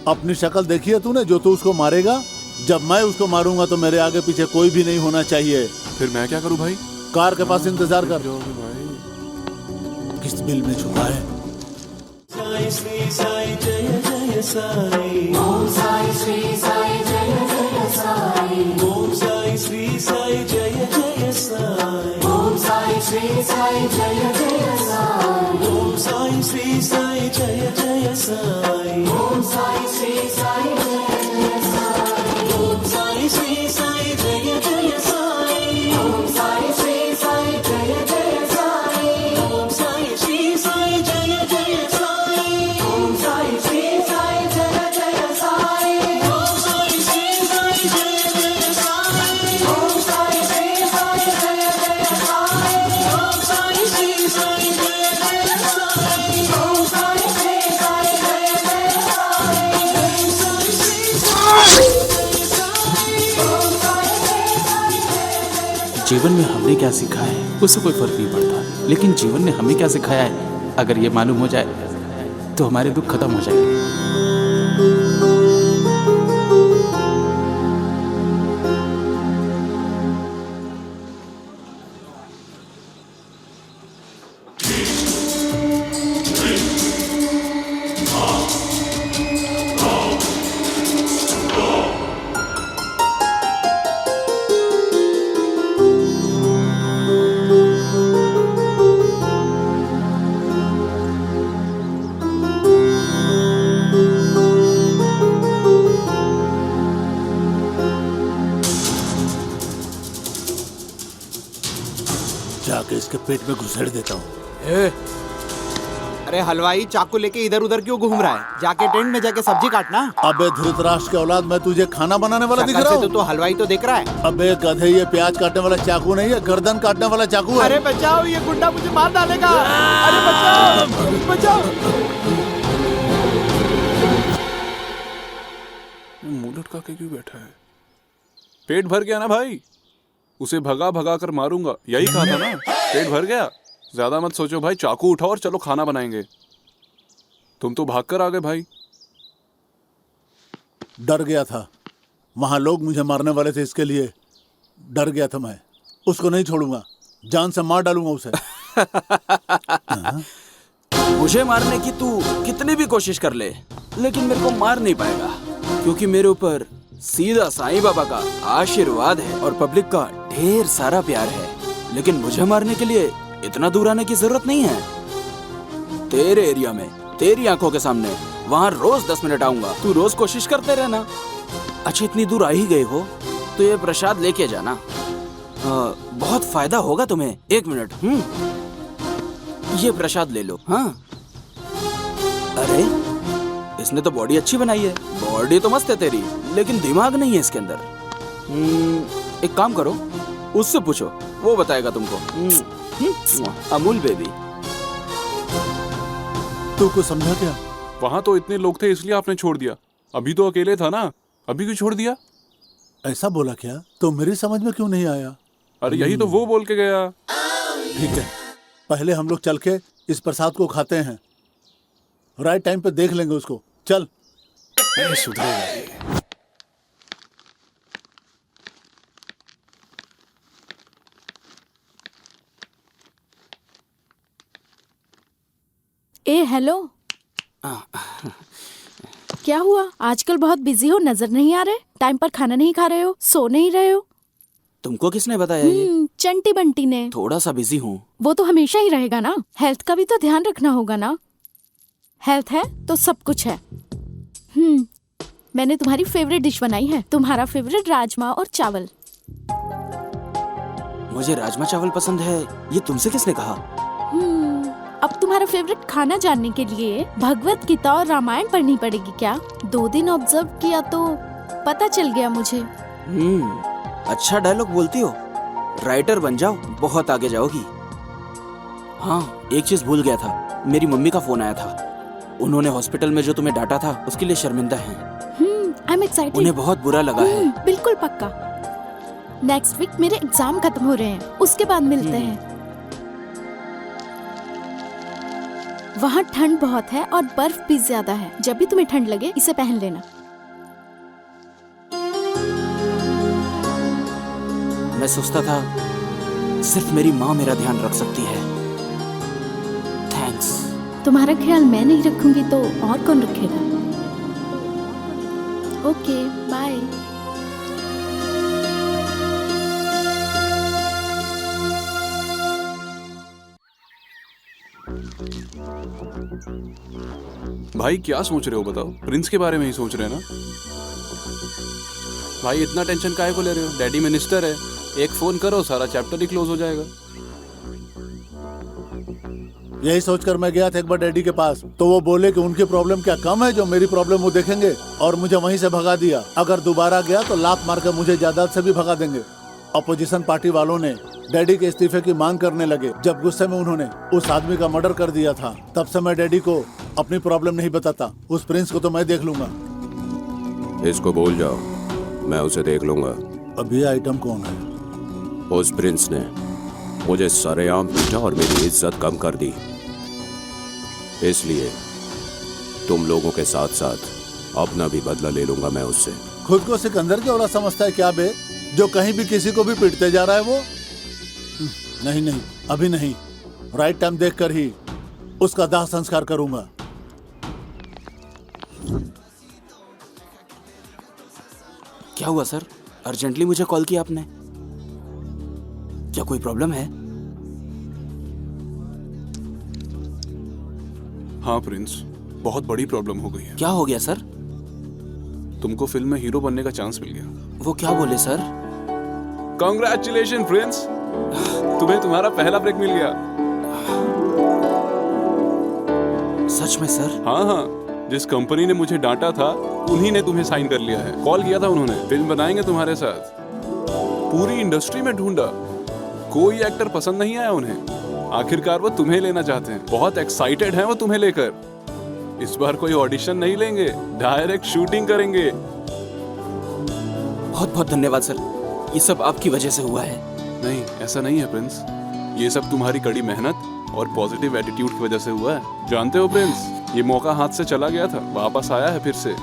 C: अपनी शक्ल देखी है तूने? जो तू उसको मारेगा, जब मैं उसको मारूंगा तो मेरे आगे पीछे कोई भी नहीं होना चाहिए।
H: फिर मैं क्या करूँ भाई?
C: कार के पास इंतजार कर।
H: भाई
C: किस बिल में छुपा है?
N: साई श्री साई जय जय साई, ओम साई श्री साई जय जय साई, ओम साई श्री साई जय जय साई, ओम साई श्री साई जय जय साई, ओम साई श्री साई जय जय साई, ओम साई श्री साई जय जय साई, ओम साई श्री साई जय जय साई, ओम साई श्री साई जय जय साई, ओम साई श्री साई जय जय साई, ओम साई श्री साई जय जय साई, ओम साई श्री साई जय जय साई, ओम साई श्री साई जय जय साई, ओम साई श्री साई जय जय साई, ओम साई श्री साई जय जय साई, ओम साई श्री साई
G: जीवन में हमने क्या सीखा है उससे कोई फर्क नहीं पड़ता, लेकिन जीवन ने हमें क्या सिखाया है अगर ये मालूम हो जाए तो हमारे दुख खत्म हो जाएंगे।
C: जाके इसके पेट में घुसेड़ देता हूँ।
O: अरे हलवाई चाकू लेके इधर उधर क्यों घूम रहा है? जाके टेंट में जाके सब्जी काटना।
C: अबे धृतराष्ट्र के औलाद, मैं तुझे खाना बनाने वाला दिख रहा हूँ?
O: तो हलवाई तो देख रहा है।
C: अबे गधे, ये प्याज काटने वाला चाकू नहीं है, गर्दन काटने वाला चाकू है।
O: अरे बचाओ, ये गुंडा मुझे मार डालेगा। अरे बचाओ बचाओ।
H: मुंह लटका के क्यों बैठा है? पेट भर गया ना भाई? उसे भगा भगा कर मारूंगा, यही कहा था ना? पेट भर गया? ज्यादा मत सोचो भाई, चाकू उठाओ और चलो खाना बनाएंगे। तुम तो भाग कर आ गए भाई।
C: डर गया था, वहां लोग मुझे मारने वाले थे, इसके लिए डर गया था मैं। उसको नहीं छोड़ूंगा, जान से मार डालूंगा उसे।
A: मुझे मारने की तू कितनी भी कोशिश कर ले, लेकिन मेरे को मार नहीं पाएगा, क्योंकि मेरे ऊपर सीधा साईं बाबा का आशीर्वाद है और पब्लिक का ढेर सारा प्यार है। लेकिन मुझे मारने के लिए इतना दूर आने की जरूरत नहीं है। तेरे एरिया में, तेरी आंखों के सामने, वहाँ रोज 10 मिनट आऊंगा। तू रोज कोशिश करते रहना। अच्छा, इतनी दूर आ ही गए हो तो ये प्रसाद लेके जाना, बहुत फायदा होगा तुम्हें। 1 मिनट। ये प्रसाद ले लो। हाँ, अरे इसने तो बॉडी अच्छी बनाई है। बॉडी तो मस्त है तेरी, लेकिन दिमाग नहीं है इसके अंदर। एक काम करो, उससे पूछो, वो बताएगा तुमको। अमूल बेबी।
C: तू को समझा क्या?
H: वहां तो इतने लोग थे इसलिए आपने छोड़ दिया। अभी तो अकेले था ना, अभी क्यों छोड़ दिया?
C: ऐसा बोला क्या? तो मेरी समझ में क्यों नहीं आया?
H: अरे यही तो वो बोल के गया।
C: ठीक है, पहले हम लोग चल के इस प्रसाद को खाते हैं, राइट टाइम पे देख लेंगे उसको। चल।
H: सुधरेगा।
E: ए हेलो, क्या हुआ? आजकल बहुत बिजी हो, नजर नहीं आ रहे? टाइम पर खाना नहीं खा रहे हो, सो नहीं रहे हो?
A: तुमको किसने बताया ये?
E: चंटी बंटी ने।
A: थोड़ा सा बिजी हूँ।
E: वो तो हमेशा ही रहेगा ना, हेल्थ का भी तो ध्यान रखना होगा ना। हेल्थ है तो सब कुछ है। मैंने तुम्हारी फेवरेट डिश बनाई है, तुम्हारा फेवरेट राजमा और चावल।
A: मुझे राजमा चावल पसंद है, ये तुमसे किसने कहा?
E: अब तुम्हारा फेवरेट खाना जानने के लिए भगवत गीता और रामायण पढ़नी पड़ेगी क्या? 2 दिन ऑब्जर्व किया तो पता चल गया मुझे।
A: अच्छा डायलॉग बोलती हो, राइटर बन जाओ, बहुत आगे जाओगी। हाँ, एक चीज भूल गया था, मेरी मम्मी का फोन आया था। उन्होंने हॉस्पिटल में जो तुम्हें डांटा था उसके लिए शर्मिंदा हैं।
E: I am excited.
A: उन्हें बहुत बुरा लगा है।
E: बिल्कुल पक्का। नेक्स्ट वीक मेरे एग्जाम खत्म हो रहे हैं, उसके बाद मिलते हैं। वहाँ ठंड बहुत है और बर्फ भी ज्यादा है। जब भी तुम्हें ठंड लगे इसे पहन लेना।
A: मैं सोचता था सिर्फ मेरी माँ मेरा ध्यान रख सकती है। थैंक्स।
E: तुम्हारा ख्याल मैं नहीं रखूंगी तो और कौन रखेगा? Okay, bye.
D: भाई क्या सोच रहे हो बताओ? प्रिंस के बारे में ही सोच रहे हैं ना? भाई इतना टेंशन काहे को ले रहे हो? डैडी मिनिस्टर है, एक फोन करो सारा चैप्टर ही क्लोज हो जाएगा।
C: यही सोचकर मैं गया था एक बार डैडी के पास, तो वो बोले कि उनकी प्रॉब्लम क्या कम है जो मेरी प्रॉब्लम वो देखेंगे, और मुझे वहीं से भगा दिया। अगर दोबारा गया तो लात मारकर मुझे जायदाद से भी भगा देंगे। अपोजिशन पार्टी वालों ने डैडी के इस्तीफे की मांग करने लगे। जब गुस्से में उन्होंने उस आदमी का मर्डर कर दिया था, तब से मैं डैडी को अपनी प्रॉब्लम नहीं बताता। उस प्रिंस को तो मैं देख लूंगा।
K: इसको बोल जाओ, मैं उसे देख लूंगा।
C: अब ये आइटम कौन है?
K: उस प्रिंस ने मुझे सरेआम पीटा और मेरी इज्जत कम कर दी। इसलिए तुम लोगों के साथ साथ अपना भी बदला ले लूंगा मैं उससे।
C: खुद को सिकंदर के औलाद समझता है क्या बे, जो कहीं भी किसी को भी पीटते जा रहा है वो? नहीं नहीं, अभी नहीं। राइट टाइम देखकर ही उसका दाह संस्कार करूंगा।
A: क्या हुआ सर? अर्जेंटली मुझे कॉल किया आपने? क्या कोई प्रॉब्लम है?
D: हाँ प्रिंस, बहुत बड़ी प्रॉब्लम हो गई है।
A: क्या हो गया सर?
D: तुमको फिल्म में हीरो बनने का चांस मिल गया।
A: वो क्या बोले सर?
D: कांग्रेचुलेशन प्रिंस, तुम्हें तुम्हारा पहला ब्रेक मिल गया।
A: सच में सर?
D: हाँ हाँ, जिस कंपनी ने मुझे डांटा था उन्हीं ने तुम्हें साइन कर लिया है। कॉल किया था उन्होंने, फिल्म बनाएंगे तुम्हारे साथ। पूरी इंडस्ट्री में ढूंढा, कोई एक्टर पसंद नहीं आया उन्हें। आखिरकार वो तुम्हें लेना चाहते हैं। बहुत एक्साइटेड हैं वो तुम्हें लेकर। इस बार कोई ऑडिशन नहीं लेंगे, डायरेक्ट शूटिंग करेंगे।
A: बहुत बहुत धन्यवाद सर, ये सब आपकी वजह से हुआ है।
D: नहीं, ऐसा नहीं है प्रिंस, ये सब तुम्हारी कड़ी मेहनत और पॉजिटिव एटीट्यूड की वजह से हुआ है। जानते हो प्रिंस, ये मौका हाथ से चला गया था, वापस आया है फिर से।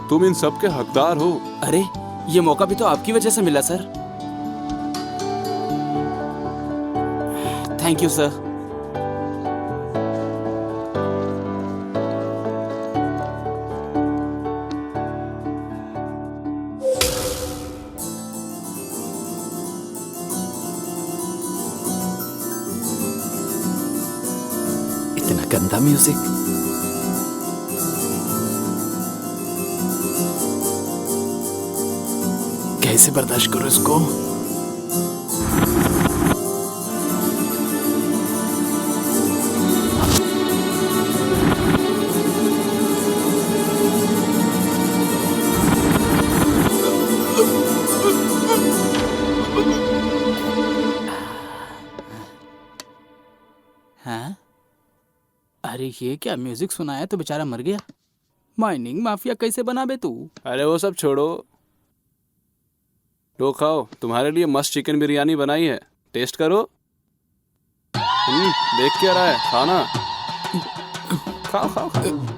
D: तुम इन सब के हकदार हो।
A: अरे ये मौका भी तो आपकी वजह से मिला सर। Thank you sir. इतना गंदा म्यूजिक। कैसे बर्दाश्त करो इसको?
G: हाँ? अरे ये क्या म्यूजिक सुनाया तो बेचारा मर गया। माइनिंग माफिया कैसे बना बे तू?
D: अरे वो सब छोड़ो, लो खाओ, तुम्हारे लिए मस्त चिकन बिरयानी बनाई है, टेस्ट करो। देख क्या रहा है, खाना खाओ खाओ खाओ।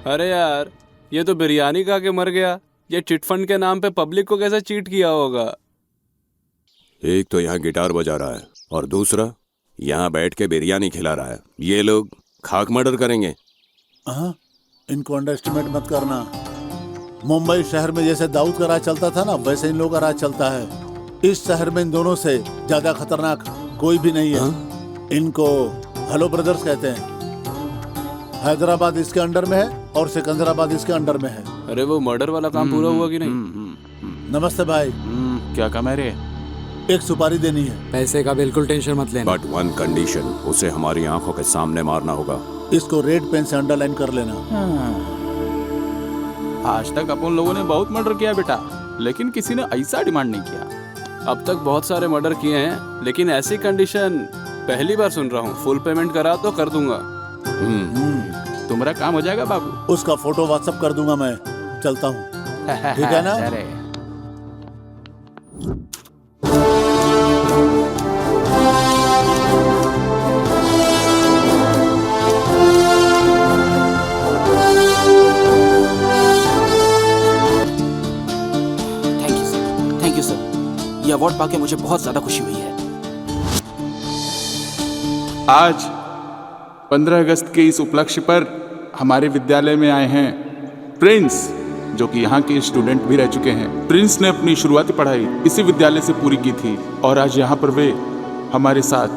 D: अरे यार, ये तो बिरयानी खा के मर गया। ये चिटफंड के नाम पे पब्लिक को कैसे चीट किया होगा।
K: एक तो यहाँ गिटार बजा रहा है और दूसरा यहाँ बैठ के बिरयानी खिला रहा है। ये लोग खाक मर्डर करेंगे।
C: हाँ, इनको अंडर एस्टिमेट मत करना। मुंबई शहर में जैसे दाऊद का राज चलता था ना, वैसे इन लोगों का राज चलता है। इस शहर में इन दोनों से ज्यादा खतरनाक कोई भी नहीं है। इनको हेलो ब्रदर्स कहते हैं। हैदराबाद इसके अंडर में है और सिकंदराबाद इसके अंडर में है।
D: अरे वो मर्डर वाला काम पूरा हुआ कि नहीं?
C: नमस्ते भाई।
L: क्या काम है रे?
C: एक सुपारी देनी है।
F: पैसे का बिल्कुल टेंशन मत लेना।
K: बट वन कंडीशन, उसे हमारी आंखों के सामने मारना होगा।
C: इसको रेड पेन से अंडरलाइन कर लेना।
I: आज तक अपन लोगों ने बहुत मर्डर किया बेटा, लेकिन किसी ने ऐसा डिमांड नहीं किया।
D: अब तक बहुत सारे मर्डर किए हैं, लेकिन ऐसी कंडीशन पहली बार सुन रहा हूँ। फुल पेमेंट करा तो कर दूंगा।
I: तुम्हारा काम हो जाएगा बाबू।
C: उसका फोटो व्हाट्सएप कर दूंगा मैं। चलता हूँ, ठीक है ना?
I: अरे
A: थैंक यू सर। ये अवार्ड पाके मुझे बहुत ज्यादा खुशी हुई है।
L: आज 15 अगस्त के इस उपलक्ष्य पर हमारे विद्यालय में आए हैं प्रिंस, जो कि यहाँ के स्टूडेंट भी रह चुके हैं। प्रिंस ने अपनी शुरुआती पढ़ाई इसी विद्यालय से पूरी की थी और आज यहाँ पर वे हमारे साथ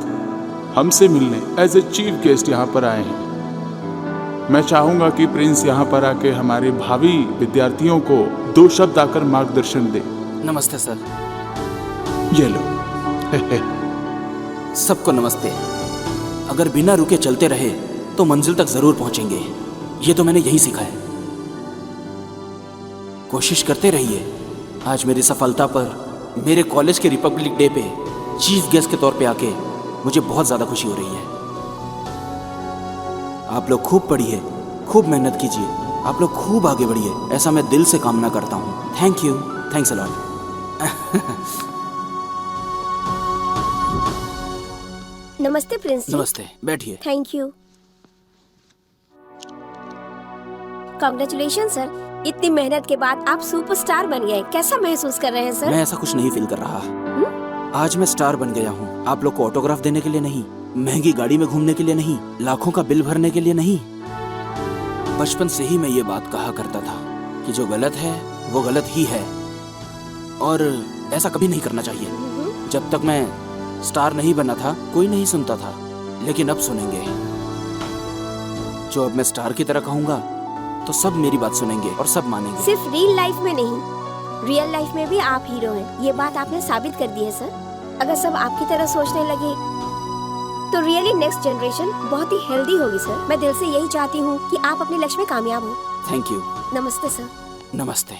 L: हमसे मिलने एज ए चीफ गेस्ट यहाँ पर आए हैं। मैं चाहूँगा कि प्रिंस यहाँ पर आके हमारे भावी विद्यार्थियों को 2 शब्द आकर मार्गदर्शन दे।
A: नमस्ते सर।
L: ये लो।
A: सबको नमस्ते। अगर बिना रुके चलते रहे तो मंजिल तक जरूर पहुंचेंगे, ये तो मैंने यही सीखा है। कोशिश करते रहिए। आज मेरी सफलता पर मेरे कॉलेज के रिपब्लिक डे पे चीफ गेस्ट के तौर पे आके मुझे बहुत ज्यादा खुशी हो रही है। आप लोग खूब पढ़िए, खूब मेहनत कीजिए, आप लोग खूब आगे बढ़िए, ऐसा मैं दिल से कामना करता हूँ। Thank you, thanks a lot.
B: नमस्ते प्रिंस जी।
A: नमस्ते, बैठिए।
B: Thank you. कांग्रेचुलेशन सर, इतनी मेहनत के बाद आप सुपरस्टार बन गए। कैसा महसूस कर रहे हैं सर?
A: मैं ऐसा कुछ नहीं फील कर रहा। आज मैं स्टार बन गया हूँ। आप लोग को ऑटोग्राफ देने के लिए नहीं, महंगी गाड़ी में घूमने के लिए नहीं, लाखों का बिल भरने के लिए नहीं। बचपन से ही मैं ये बात कहा करता था कि जो गलत है वो गलत ही है, और ऐसा कभी नहीं करना चाहिए। जब तक मैं स्टार नहीं बना था कोई नहीं सुनता था, लेकिन अब सुनेंगे। जो अब मैं स्टार की तरह कहूँगा तो सब मेरी बात सुनेंगे और सब मानेंगे।
B: सिर्फ रियल लाइफ में नहीं, रियल लाइफ में भी आप हीरो हैं। ये बात आपने साबित कर दी है सर। अगर सब आपकी तरह सोचने लगे तो रियली नेक्स्ट जनरेशन बहुत ही हेल्दी होगी सर। मैं दिल से यही चाहती हूँ कि आप अपने लक्ष्य में कामयाब हो।
A: Thank you.
B: नमस्ते सर।
A: नमस्ते।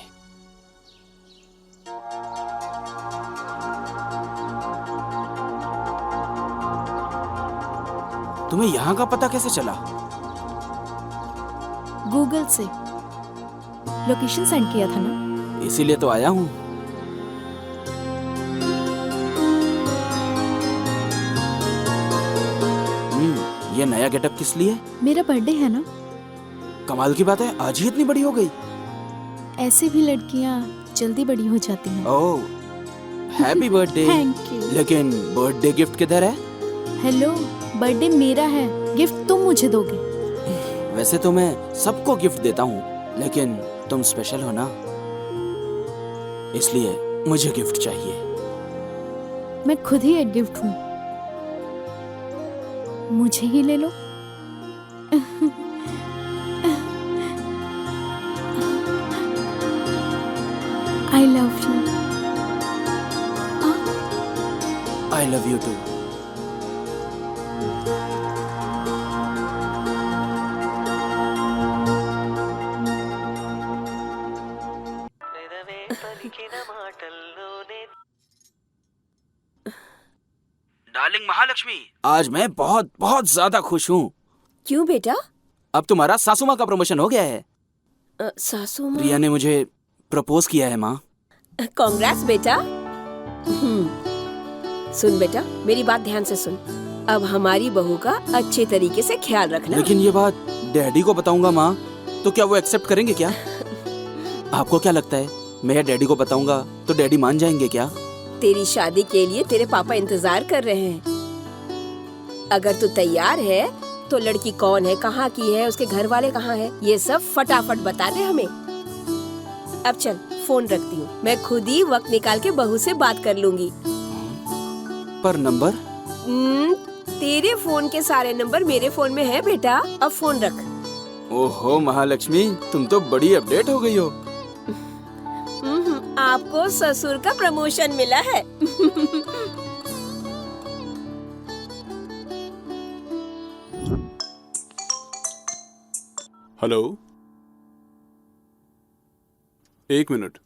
A: तुम्हें यहाँ का पता कैसे चला?
E: गूगल से लोकेशन सेंड किया था ना,
A: इसीलिए तो आया हूँ। ये नया गेटअप किस लिए?
E: मेरा बर्थडे है ना।
A: कमाल की बात है, आज ही इतनी बड़ी हो गई।
E: ऐसे भी लड़कियाँ जल्दी बड़ी हो जाती हैं।
A: ओह, हैप्पी बर्थडे।
E: Thank you.
A: लेकिन बर्थडे गिफ्ट किधर है?
E: हेलो, बर्थडे मेरा है, गिफ्ट तुम मुझे दोगे।
A: वैसे तो मैं सबको गिफ्ट देता हूँ, लेकिन तुम स्पेशल हो ना, इसलिए मुझे गिफ्ट चाहिए।
E: मैं खुद ही एक गिफ्ट हूँ, मुझे ही ले लो। I love you.
A: I love you too. Darling Mahalakshmi, आज मैं बहुत बहुत ज्यादा खुश हूँ।
B: क्यों बेटा?
A: अब तुम्हारा सासू माँ का प्रमोशन हो गया है।
B: सासू माँ?
A: रिया ने मुझे प्रपोज किया है माँ।
B: कांग्रेस बेटा। सुन बेटा, मेरी बात ध्यान से सुन। अब हमारी बहू का अच्छे तरीके से ख्याल रखना।
A: लेकिन ये बात डैडी को बताऊंगा माँ, तो क्या वो एक्सेप्ट करेंगे क्या? आपको क्या लगता है, मैं डैडी को बताऊंगा तो डैडी मान जाएंगे क्या?
B: तेरी शादी के लिए तेरे पापा इंतजार कर रहे हैं। अगर तू तैयार है तो लड़की कौन है, कहाँ की है, उसके घर वाले कहाँ हैं, ये सब फटाफट बता दे हमें। अब चल, फोन रखती हूँ, मैं खुद ही वक्त निकाल के बहू से बात कर लूंगी।
A: पर नंबर?
B: तेरे फोन के सारे नंबर मेरे फोन में है बेटा। अब फोन रख।
A: ओहो महालक्ष्मी, तुम तो बड़ी अपडेट हो गई हो।
B: आपको ससुर का प्रमोशन मिला है।
H: हेलो, 1 मिनट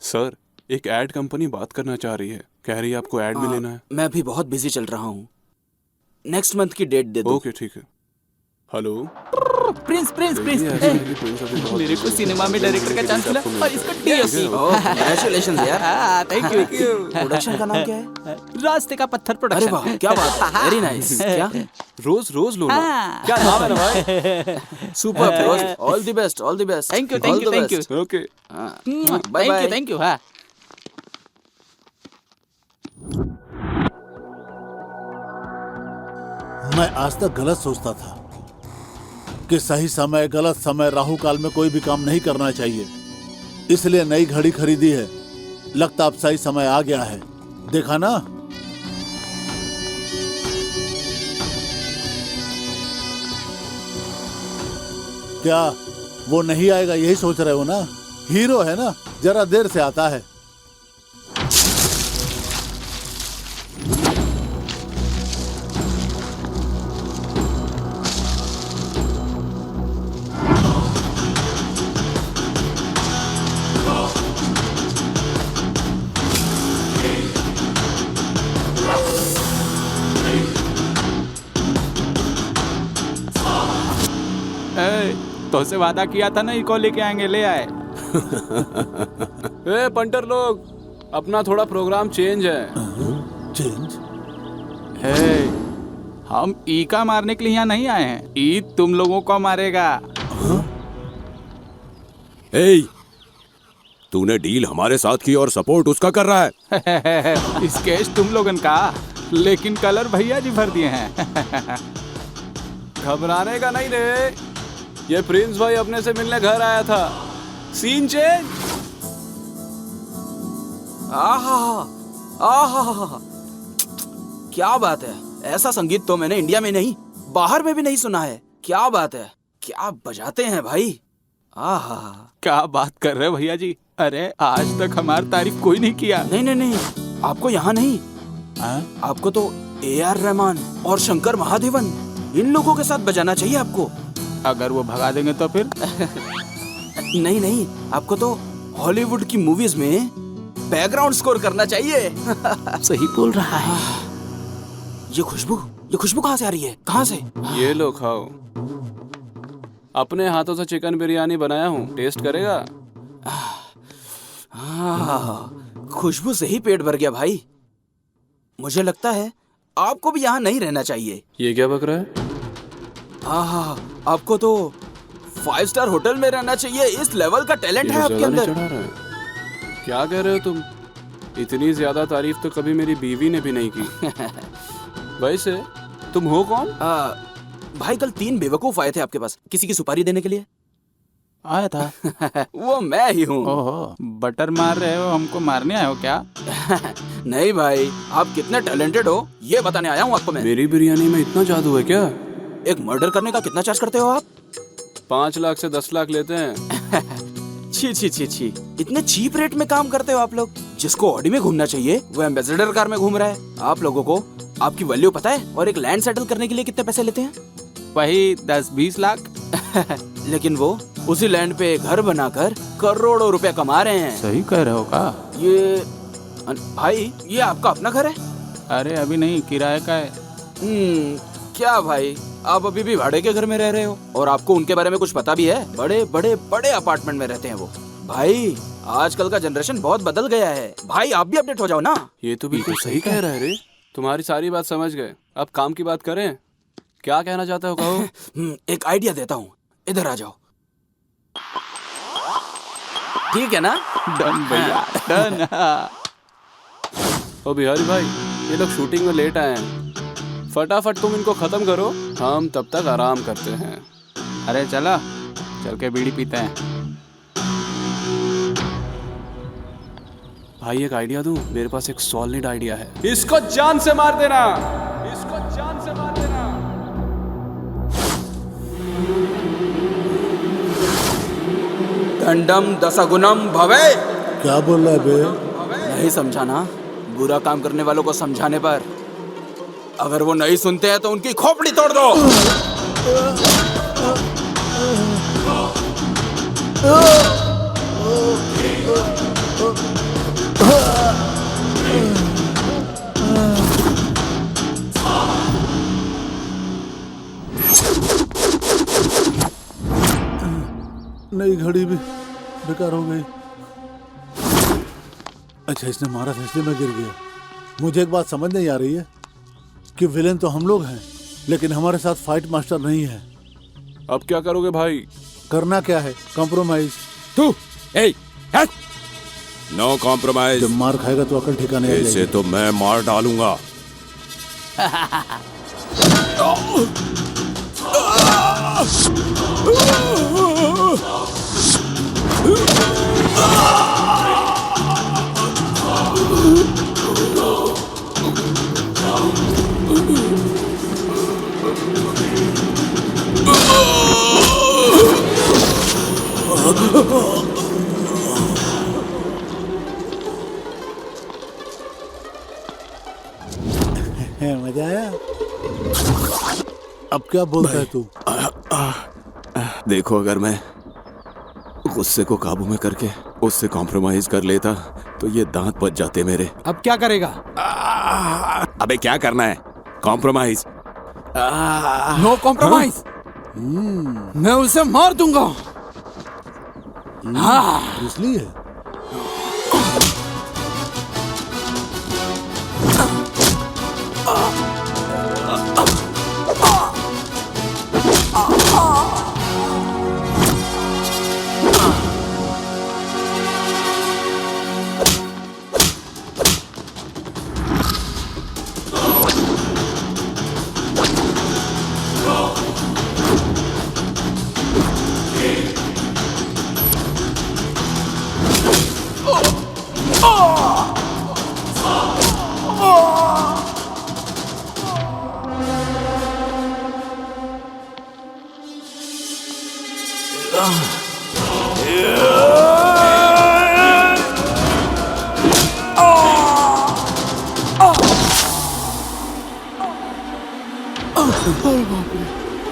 H: सर, एक एड कंपनी बात करना चाह रही है। कह रही है आपको एड में लेना है।
A: मैं भी बहुत बिजी चल रहा हूँ, नेक्स्ट मंथ की डेट दे दो।
H: ओके ठीक है। हेलो
G: प्रिंस प्रिंस प्रिंस मेरे को सिनेमा में डायरेक्टर का चांस मिला और इसका डीओपी।
A: कांग्रेचुलेशंस यार।
G: Thank you.
A: प्रोडक्शन का नाम क्या है?
G: रास्ते का पत्थर
A: अरे
G: प्रोडक्शन।
A: वाह, क्या बात है, वेरी नाइस। क्या
H: रोज रोज लो ना।
A: क्या नाम है ना भाई? Super rose, all the best, all the best.
G: Thank you thank you thank you.
H: Okay
A: bye bye.
G: Thank you. हाँ
C: मैं आज तक गलत सोचता था कि सही समय गलत समय राहु काल में कोई भी काम नहीं करना चाहिए, इसलिए नई घड़ी खरीदी है। लगता अब सही समय आ गया है। देखा ना, क्या वो नहीं आएगा यही सोच रहे हो ना? हीरो है ना, जरा देर से आता है।
L: तो से वादा किया था ना, इको लेके आएंगे, ले आए।
D: ए पंटर लोग, अपना थोड़ा प्रोग्राम चेंज है।
C: चेंज?
L: हम ई का मारने के लिए यहाँ नहीं आए हैं, ई तुम लोगों को मारेगा।
K: तूने डील हमारे साथ की और सपोर्ट उसका कर रहा है।
L: स्केच तुम लोगन का, लेकिन कलर भैया जी भर दिए हैं।
D: घबराने का नहीं रे, ये प्रिंस भाई अपने से मिलने घर आया था। Scene change.
A: आहा, क्या बात है, ऐसा संगीत तो मैंने इंडिया में नहीं बाहर में भी नहीं सुना है। क्या बात है, क्या बजाते हैं भाई। आहा,
L: क्या बात कर रहे हो भैया जी? अरे आज तक हमारी तारीफ कोई नहीं किया।
A: नहीं, आपको यहाँ नहीं, आपको तो AR रहमान और शंकर महादेवन, इन लोगों के साथ बजाना चाहिए आपको।
L: अगर वो भगा देंगे तो फिर?
A: नहीं, आपको तो हॉलीवुड की मूवीज में बैकग्राउंड स्कोर करना चाहिए।
G: सही बोल रहा है।
A: ये खुशबू कहाँ से आ रही है? कहाँ से?
D: ये लो खाओ, अपने हाथों से चिकन बिरयानी बनाया हूँ, टेस्ट करेगा?
A: खुशबू से ही पेट भर गया भाई। मुझे लगता है आपको भी यहाँ नहीं रहना चाहिए।
D: ये क्या बक रहा है?
A: आपको तो 5 स्टार होटल में रहना चाहिए। इस लेवल का टैलेंट है आपके अंदर।
D: क्या कह रहे हो तुम? इतनी ज्यादा तारीफ तो कभी मेरी बीवी ने भी नहीं की। वैसे तुम हो कौन?
A: भाई कल 3 बेवकूफ आए थे आपके पास किसी की सुपारी देने के लिए।
L: आया था?
A: वो मैं ही हूँ।
L: ओहो, बटर मार रहे हो, हमको मारने आए हो क्या?
A: नहीं भाई, आप कितने टैलेंटेड हो ये बताने आया हूँ आपको मैं।
D: मेरी बिरयानी में इतना जादू है क्या?
A: एक मर्डर करने का कितना चार्ज करते हो आप?
D: 5 लाख से 10 लाख लेते हैं।
A: छी, इतने चीप रेट में काम करते हो आप लोग। जिसको ऑडी में घूमना चाहिए वो एम्बेसडर कार में घूम रहा है। आप लोगों को आपकी वैल्यू पता है? और एक लैंड सेटल करने के लिए कितने पैसे लेते हैं?
L: वही 10-20 लाख।
A: लेकिन वो उसी लैंड पे घर बनाकर करोड़ों रुपए कमा रहे हैं।
L: सही कह रहे हो का?
A: ये भाई, ये आपका अपना घर है?
L: अरे अभी नहीं, किराए का है।
A: क्या भाई, आप अभी भी भाड़े के घर में रह रहे हो? और आपको उनके बारे में कुछ पता भी है? बड़े अपार्टमेंट में रहते हैं वो। भाई आजकल का जनरेशन बहुत बदल गया है। भाई आप भी अपडेट हो जाओ ना।
D: ये तो बिल्कुल सही कह रहा है रे। तुम्हारी सारी बात समझ गए, अब काम की बात करें। क्या कहना चाहते हो, कहो।
A: एक आइडिया देता हूँ, इधर आ जाओ। ठीक है ना?
L: डन भैया, डन।
D: ओ बिहारी भाई, ये लोग शूटिंग में लेट आए हैं, फटाफट तुम इनको खत्म करो, हम तब तक आराम करते हैं।
L: अरे चलो, चल के बीड़ी पीते हैं।
D: भाई एक आइडिया दूं? मेरे पास एक सॉलिड आइडिया है। इसको जान से मार देना, इसको जान से मार देना।
A: दंडम दशगुणम भवे।
C: क्या बोल रहा है बे?
A: नहीं समझा ना? बुरा काम करने वालों को समझाने पर अगर वो नहीं सुनते हैं तो उनकी खोपड़ी तोड़ दो।
C: नई घड़ी भी बेकार हो गई। अच्छा, इसने मारा था इसलिए मैं गिर गया। मुझे एक बात समझ नहीं आ रही है कि विलेन तो हम लोग हैं, लेकिन हमारे साथ फाइट मास्टर नहीं है।
H: अब क्या करोगे भाई?
C: करना क्या है? कॉम्प्रोमाइज।
K: तू नो कॉम्प्रोमाइज।
C: जब मार खाएगा तो अकल ठिकाने आ
K: इसे
C: जाएगी।
K: तो मैं मार डालूंगा।
C: मजा आया? अब क्या बोलता है तू?
K: देखो, अगर मैं गुस्से को काबू में करके उससे कॉम्प्रोमाइज कर लेता तो ये दांत बच जाते मेरे।
F: अब क्या करेगा?
K: अबे क्या करना है? कॉम्प्रोमाइज।
F: No compromise. मैं उसे मार दूंगा। हाँ,
C: इसलिए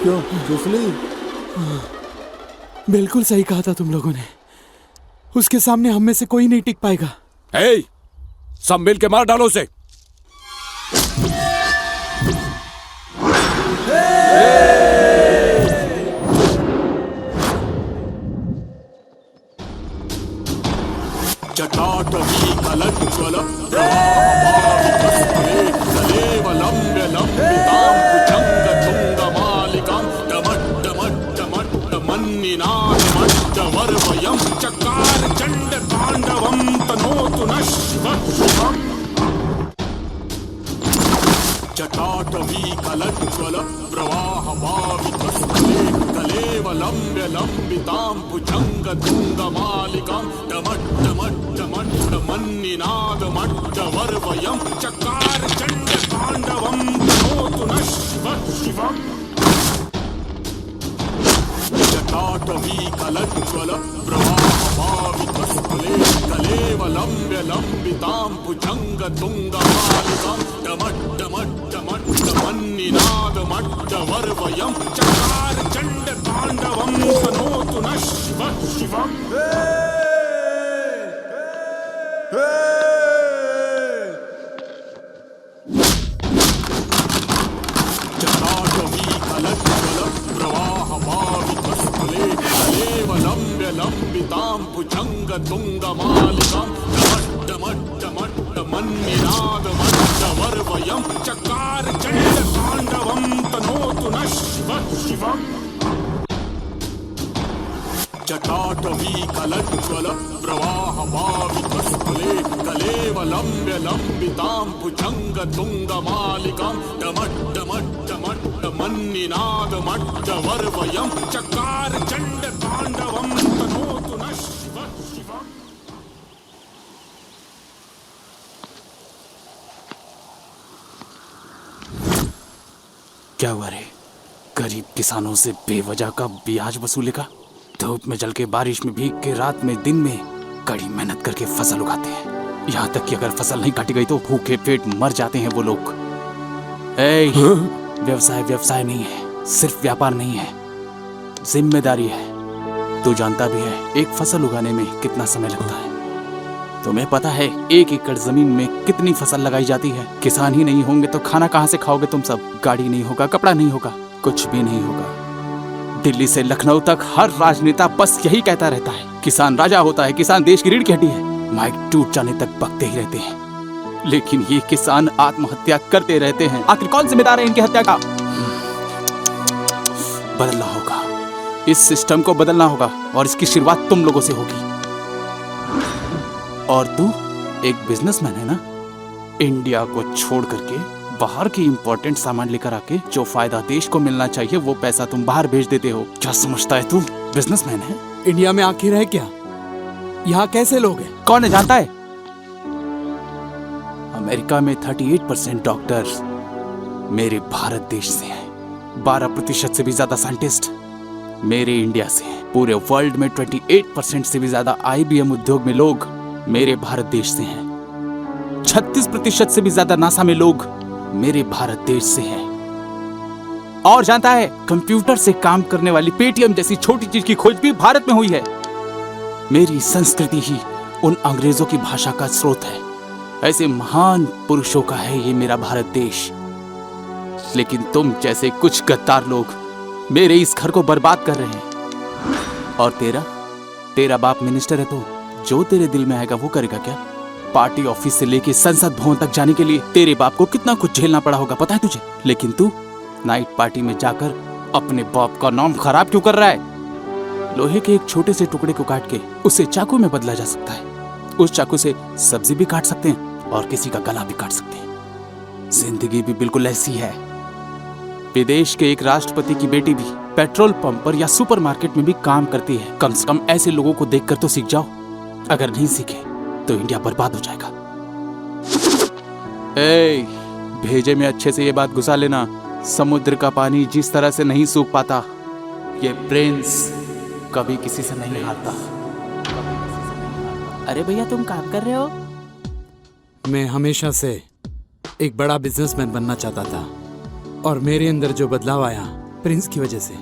C: क्यों जुसली?
F: बिल्कुल सही कहा था तुम लोगों ने। उसके सामने हम में से कोई नहीं टिक पाएगा।
K: हे, सब मिल के मार डालो उसे।
N: जटाटवी कलज्ज्वल प्रवाहमालिकां चकार चंड तांडवं तनोतु नः शिवम्। जटाटवी कलज्ज्वल प्रवाहमालिकस्थले कलेवलम्ब्य लम्बितां भुजङ्गतुङ्गमालिकां डमड्डमड्डमड्डमन्निनादमड्डवर्वयं चकार चण्ड ताण्डवं तनोतु नः शिवम्। जटाटवी कलज्ज्वल प्रवाहमालिकस्थले कलेवलम्ब्य लम्बितां भुजङ्गतुङ्गमालिकां डमड्डमड्डमड्डमन्निनादमड्डवर्वयं चकार चण्ड ताण्डवं तनोतु नः शिवम्। जटाटवी कलज्ज्वल प्रवाहमालिकस्थले कलेवलम्ब्य लम्बितां भुजङ्गतुङ्गमालिकां डमड्डमड्डमन्निनादमड्डवर्वयं चकार चण्ड ताण्डवं तनोतु नः शिवम्। जटाटवी कलज्ज्वल प्रवाहमालिकस्थले कलेवलम्ब्य लम्बितां भुजङ्गतुङ्गमालिकां डमड्डमड्डमन्निनादमड्डवर्वयं चकार चण्ड ताण्डवं तनोतु नः शिवम्।
G: क्या हुआ रे? गरीब किसानों से बेवजह का ब्याज वसूलेगा? धूप में जल के, बारिश में भीग के, रात में दिन में कड़ी मेहनत करके फसल उगाते हैं। यहाँ तक कि अगर फसल नहीं काटी गई तो भूखे पेट मर जाते हैं वो लोग। व्यवसाय व्यवसाय नहीं है, सिर्फ व्यापार नहीं है, जिम्मेदारी है। तू जानता भी है एक फसल उगाने में कितना समय लगता है। तुम्हें पता है 1 एकड़ जमीन में कितनी फसल लगाई जाती है? किसान ही नहीं होंगे तो खाना कहाँ से खाओगे तुम सब? गाड़ी नहीं होगा, कपड़ा नहीं होगा, कुछ भी नहीं होगा। दिल्ली से लखनऊ तक हर राजनेता बस यही कहता रहता है, किसान राजा होता है, किसान देश की रीढ़ की हड्डी है। माइक टूट जाने तक बकते ही रहते हैं, लेकिन ये किसान आत्महत्या करते रहते हैं। आखिर कौन जिम्मेदार है इनकी हत्या का? बदलना होगा, इस सिस्टम को बदलना होगा और इसकी शुरुआत तुम लोगों से होगी। और तू एक बिजनेसमैन है ना, इंडिया को छोड़ करके बाहर की इंपॉर्टेंट सामान लेकर आके जो फायदा देश को मिलना चाहिए वो पैसा तुम बाहर भेज देते हो। क्या समझता है तू बिजनेसमैन है?
F: इंडिया में आखिर है क्या? यहाँ कैसे लोग हैं?
G: कौन है जानता है? अमेरिका में 38% डॉक्टर्स मेरे भारत देश से हैं। 12% से भी ज्यादा साइंटिस्ट मेरे इंडिया से हैं। पूरे वर्ल्ड में 28% से भी ज्यादा IBM उद्योग में लोग मेरे भारत देश से हैं। 36% से भी ज्यादा नासा में लोग मेरे भारत देश से हैं। और जानता है कंप्यूटर से काम करने वाली पेटीएम जैसी छोटी चीज की खोज भी भारत में हुई है। मेरी संस्कृति ही उन अंग्रेजों की भाषा का स्रोत है। ऐसे महान पुरुषों का है ये मेरा भारत देश। लेकिन तुम जैसे कुछ गद्दार लोग मेरे इस घर को बर्बाद कर रहे हैं। और तेरा बाप मिनिस्टर है तो जो तेरे दिल में आएगा वो करेगा क्या? पार्टी ऑफिस से लेके संसद भवन तक जाने के लिए तेरे बाप को कितना कुछ झेलना पड़ा होगा पता है तुझे? लेकिन तू नाइट पार्टी में जाकर अपने बाप का नाम खराब क्यों कर रहा है? लोहे के एक छोटे से टुकड़े को काट के उसे चाकू में बदला जा सकता है। उस चाकू से सब्जी भी काट सकते हैं और किसी का गला भी काट सकते हैं। जिंदगी भी बिल्कुल ऐसी है। विदेश के एक राष्ट्रपति की बेटी भी पेट्रोल पंप पर या सुपरमार्केट में भी काम करती है। कम से कम ऐसे लोगों को देखकर तो सीख जाओ। अगर नहीं सीखे तो इंडिया बर्बाद हो जाएगा। भेजे में अच्छे से ये बात घुसा लेना, समुद्र का पानी जिस तरह से नहीं सूख पाता, ये प्रिंस कभी किसी से नहीं हारता। अरे भैया तुम काम कर रहे हो?
F: मैं हमेशा से एक बड़ा बिजनेसमैन बनना चाहता था और मेरे अंदर जो बदलाव आया प्रिंस की वजह से।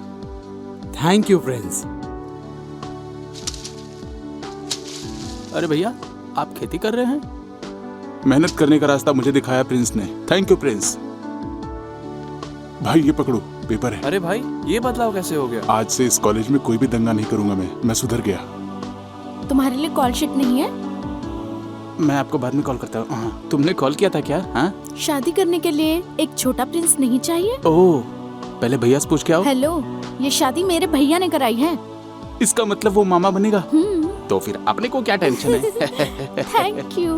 F: Thank you Prince.
G: अरे भैया आप खेती कर रहे हैं?
L: मेहनत करने का रास्ता मुझे दिखाया प्रिंस ने। Thank you Prince. भाई ये पकड़ो, पेपर है।
D: अरे भाई ये बदलाव कैसे हो गया?
L: आज से इस कॉलेज में कोई भी दंगा नहीं करूंगा। मैं सुधर गया।
E: तुम्हारे लिए कॉल शीट नहीं है?
G: मैं आपको बाद में कॉल करता हूँ। तुमने कॉल किया था क्या? हाँ?
E: शादी करने के लिए एक छोटा प्रिंस नहीं चाहिए?
G: ओह, पहले भैया से पूछ के आओ।
E: हेलो, ये शादी मेरे भैया ने कराई है।
G: इसका मतलब वो मामा बनेगा? तो फिर अपने को क्या टेंशन है?
E: Thank you.